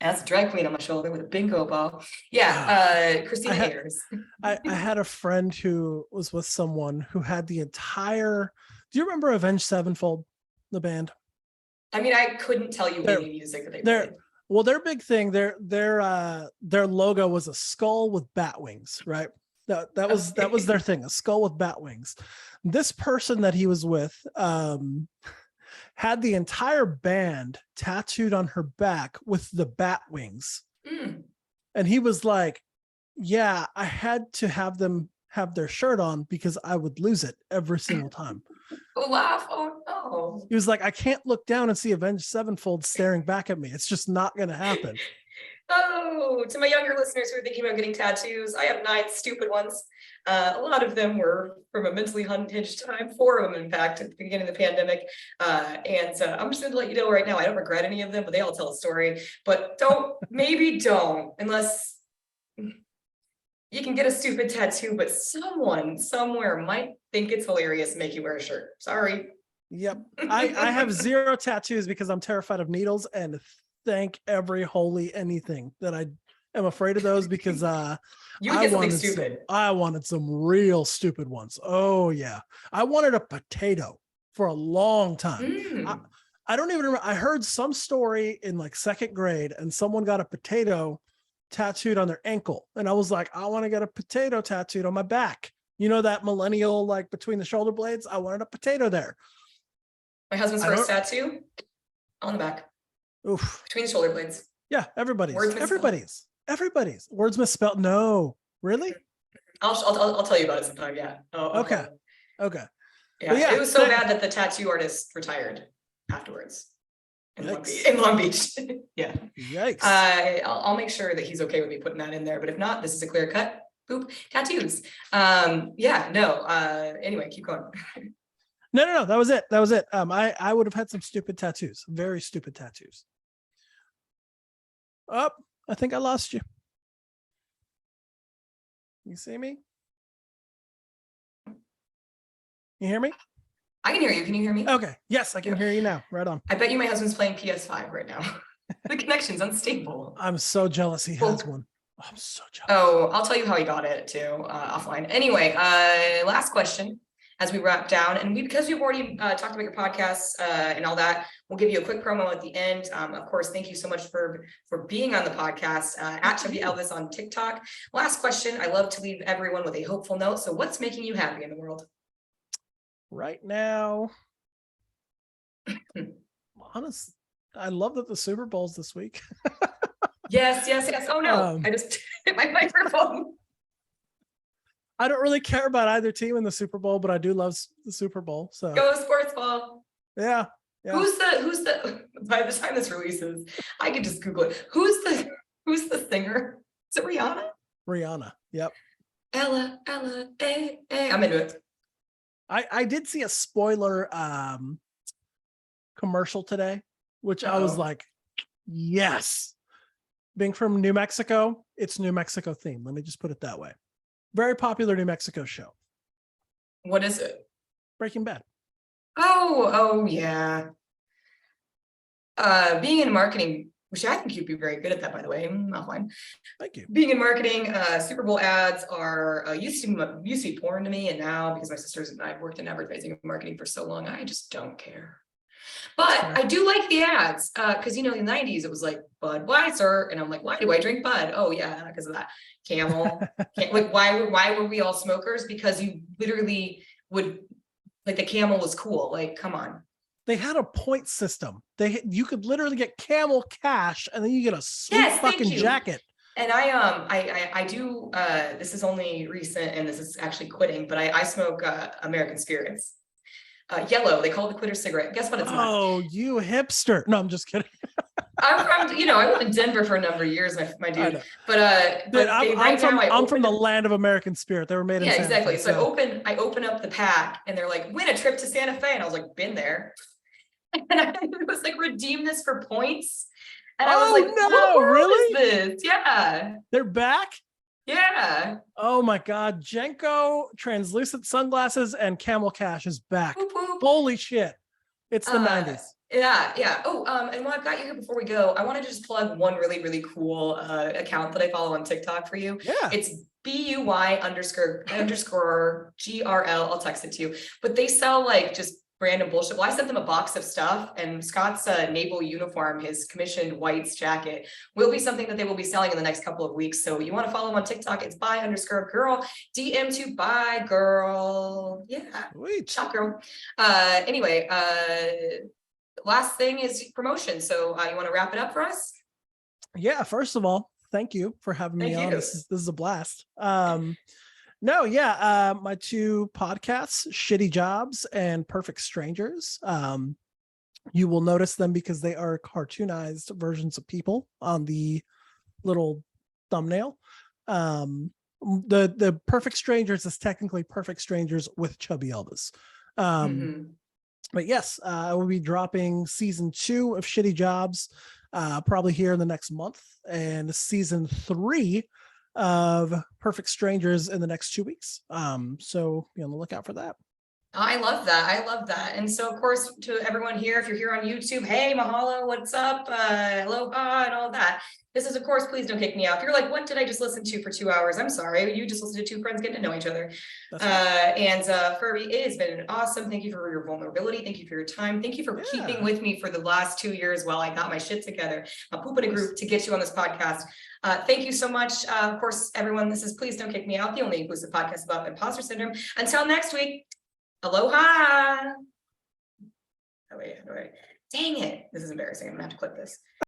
as a drag queen on my shoulder with a bingo ball. Yeah, Christina Ayers. I had a friend who was with someone who had the entire. Do you remember Avenged Sevenfold, the band? I mean, I couldn't tell you any music that they played. Well, their big thing, their logo was a skull with bat wings, right? That was their thing, a skull with bat wings. This person that he was with had the entire band tattooed on her back with the bat wings. And he was like, yeah, I had to have them have their shirt on because I would lose it every single time. Laugh. Oh no. He was like, I can't look down and see Avenged Sevenfold staring back at me. It's just not going to happen. Oh, to my younger listeners who are thinking about getting tattoos, I have 9 stupid ones. A lot of them were from a mentally unhinged time, 4 of them, in fact, at the beginning of the pandemic. And I'm just going to let you know right now, I don't regret any of them, but they all tell a story. But maybe don't, unless you can get a stupid tattoo, but someone somewhere might think it's hilarious and make you wear a shirt. Sorry. Yep. I have 0 tattoos because I'm terrified of needles, and thank every holy anything that I am afraid of those, because you would get something stupid. I wanted some real stupid ones. Oh yeah. I wanted a potato for a long time. I don't even remember. I heard some story in like 2nd grade and someone got a potato tattooed on their ankle. And I was like, I want to get a potato tattooed on my back. You know, that millennial, like between the shoulder blades, I wanted a potato there. My husband's first tattoo on the back. Oof. Between the shoulder blades. Yeah, everybody's words misspelled. No, really? I'll tell you about it sometime. Yeah. Oh, okay. Yeah, it was so bad that the tattoo artist retired afterwards in Long Beach. Yeah. Yikes. I'll make sure that he's okay with me putting that in there. But if not, this is a clear cut. Boop. Tattoos. Anyway, keep going. No. That was it. I would have had some stupid tattoos. Very stupid tattoos. Oh, I think I lost you. You see me? You hear me? I can hear you. Can you hear me? Okay. Yes, I can hear you now. Right on. I bet you my husband's playing PS5 right now. The connection's unstable. I'm so jealous he has one. I'm so jealous. Oh, I'll tell you how he got it too, offline. Anyway, last question as we wrap down, and because we've already talked about your podcasts and all that, we'll give you a quick promo at the end. Of course, thank you so much for being on the podcast at Chubby Elvis on TikTok. Last question. I love to leave everyone with a hopeful note. So what's making you happy in the world? Right now, honest, I love that the Super Bowl's this week. Yes. Oh no, I just hit my microphone. I don't really care about either team in the Super Bowl, but I do love the Super Bowl. So go sports ball. Yeah. Who's the by the time this releases, I could just Google it. Who's the singer? Is it Rihanna? Rihanna. Yep. Ella, hey. I'm into it. I did see a spoiler commercial today, which I was like, yes. Being from New Mexico, it's New Mexico themed. Let me just put it that way. Very popular New Mexico show. What is it? Breaking Bad. Oh yeah. Being in marketing, which I think you'd be very good at that, by the way. Offline. Thank you. Being in marketing, Super Bowl ads are used to be porn to me, and now because my sisters and I've worked in advertising and marketing for so long, I just don't care. But I do like the ads because in the 90s it was like Budweiser, and I'm like, why do I drink Bud? Oh yeah, because of that. Camel. Like why were we all smokers? Because you literally would like the Camel was cool. Like, come on. They had a point system. You could literally get Camel Cash, and then you get a sweet fucking jacket. And I do. This is only recent, and this is actually quitting. But I smoke American Spirits. Yellow. They call it the quitter cigarette. Guess what? It's not. Oh, you hipster! No, I'm just kidding. I'm from. I lived in Denver for a number of years, my dude. But I'm from the land of American Spirit. They were made in Santa exactly. Fe, so I open up the pack, and they're like, "Win a trip to Santa Fe," and I was like, "Been there." And I was like, "Redeem this for points." And I was like, no, "What world really? is this?" Yeah, they're back. Yeah. Oh my God, Jenko translucent sunglasses and Camel Cash is back. Whoop, whoop. Holy shit! It's the 90s. Yeah. Oh, and while I've got you here before we go, I want to just plug one really, really cool account that I follow on TikTok for you. Yeah. It's BUY_GRL. I'll text it to you. But they sell like just random bullshit. Well, I sent them a box of stuff, and Scott's naval uniform, his commissioned whites jacket, will be something that they will be selling in the next couple of weeks. So you want to follow them on TikTok, it's by_girl, DM to by girl. Yeah, Sweet. shop girl. Anyway, last thing is promotion. So you want to wrap it up for us? Yeah, first of all, thank you for having me Thank on. you. This is a blast. No, yeah, my two podcasts, Shitty Jobs and Perfect Strangers. You will notice them because they are cartoonized versions of people on the little thumbnail. The Perfect Strangers is technically Perfect Strangers with Chubby Elvis. But yes, I will be dropping season 2 of Shitty Jobs probably here in the next month, and season 3 of Perfect Strangers in the next 2 weeks. So be on the lookout for that. I love that. I love that. And so, of course, to everyone here, if you're here on YouTube, hey, mahalo, what's up? Aloha, and all that. This is, of course, please don't kick me out. If you're like, what did I just listen to for 2 hours? I'm sorry. You just listened to two friends getting to know each other. And Furby, it has been awesome. Thank you for your vulnerability. Thank you for your time. Thank you for keeping with me for the last 2 years while I got my shit together. I'm pooping a group to get you on this podcast. Thank you so much. Of course, everyone, this is Please Don't Kick Me Out, the only inclusive podcast about imposter syndrome. Until next week. Aloha. Oh, wait. Dang it. This is embarrassing. I'm gonna have to clip this.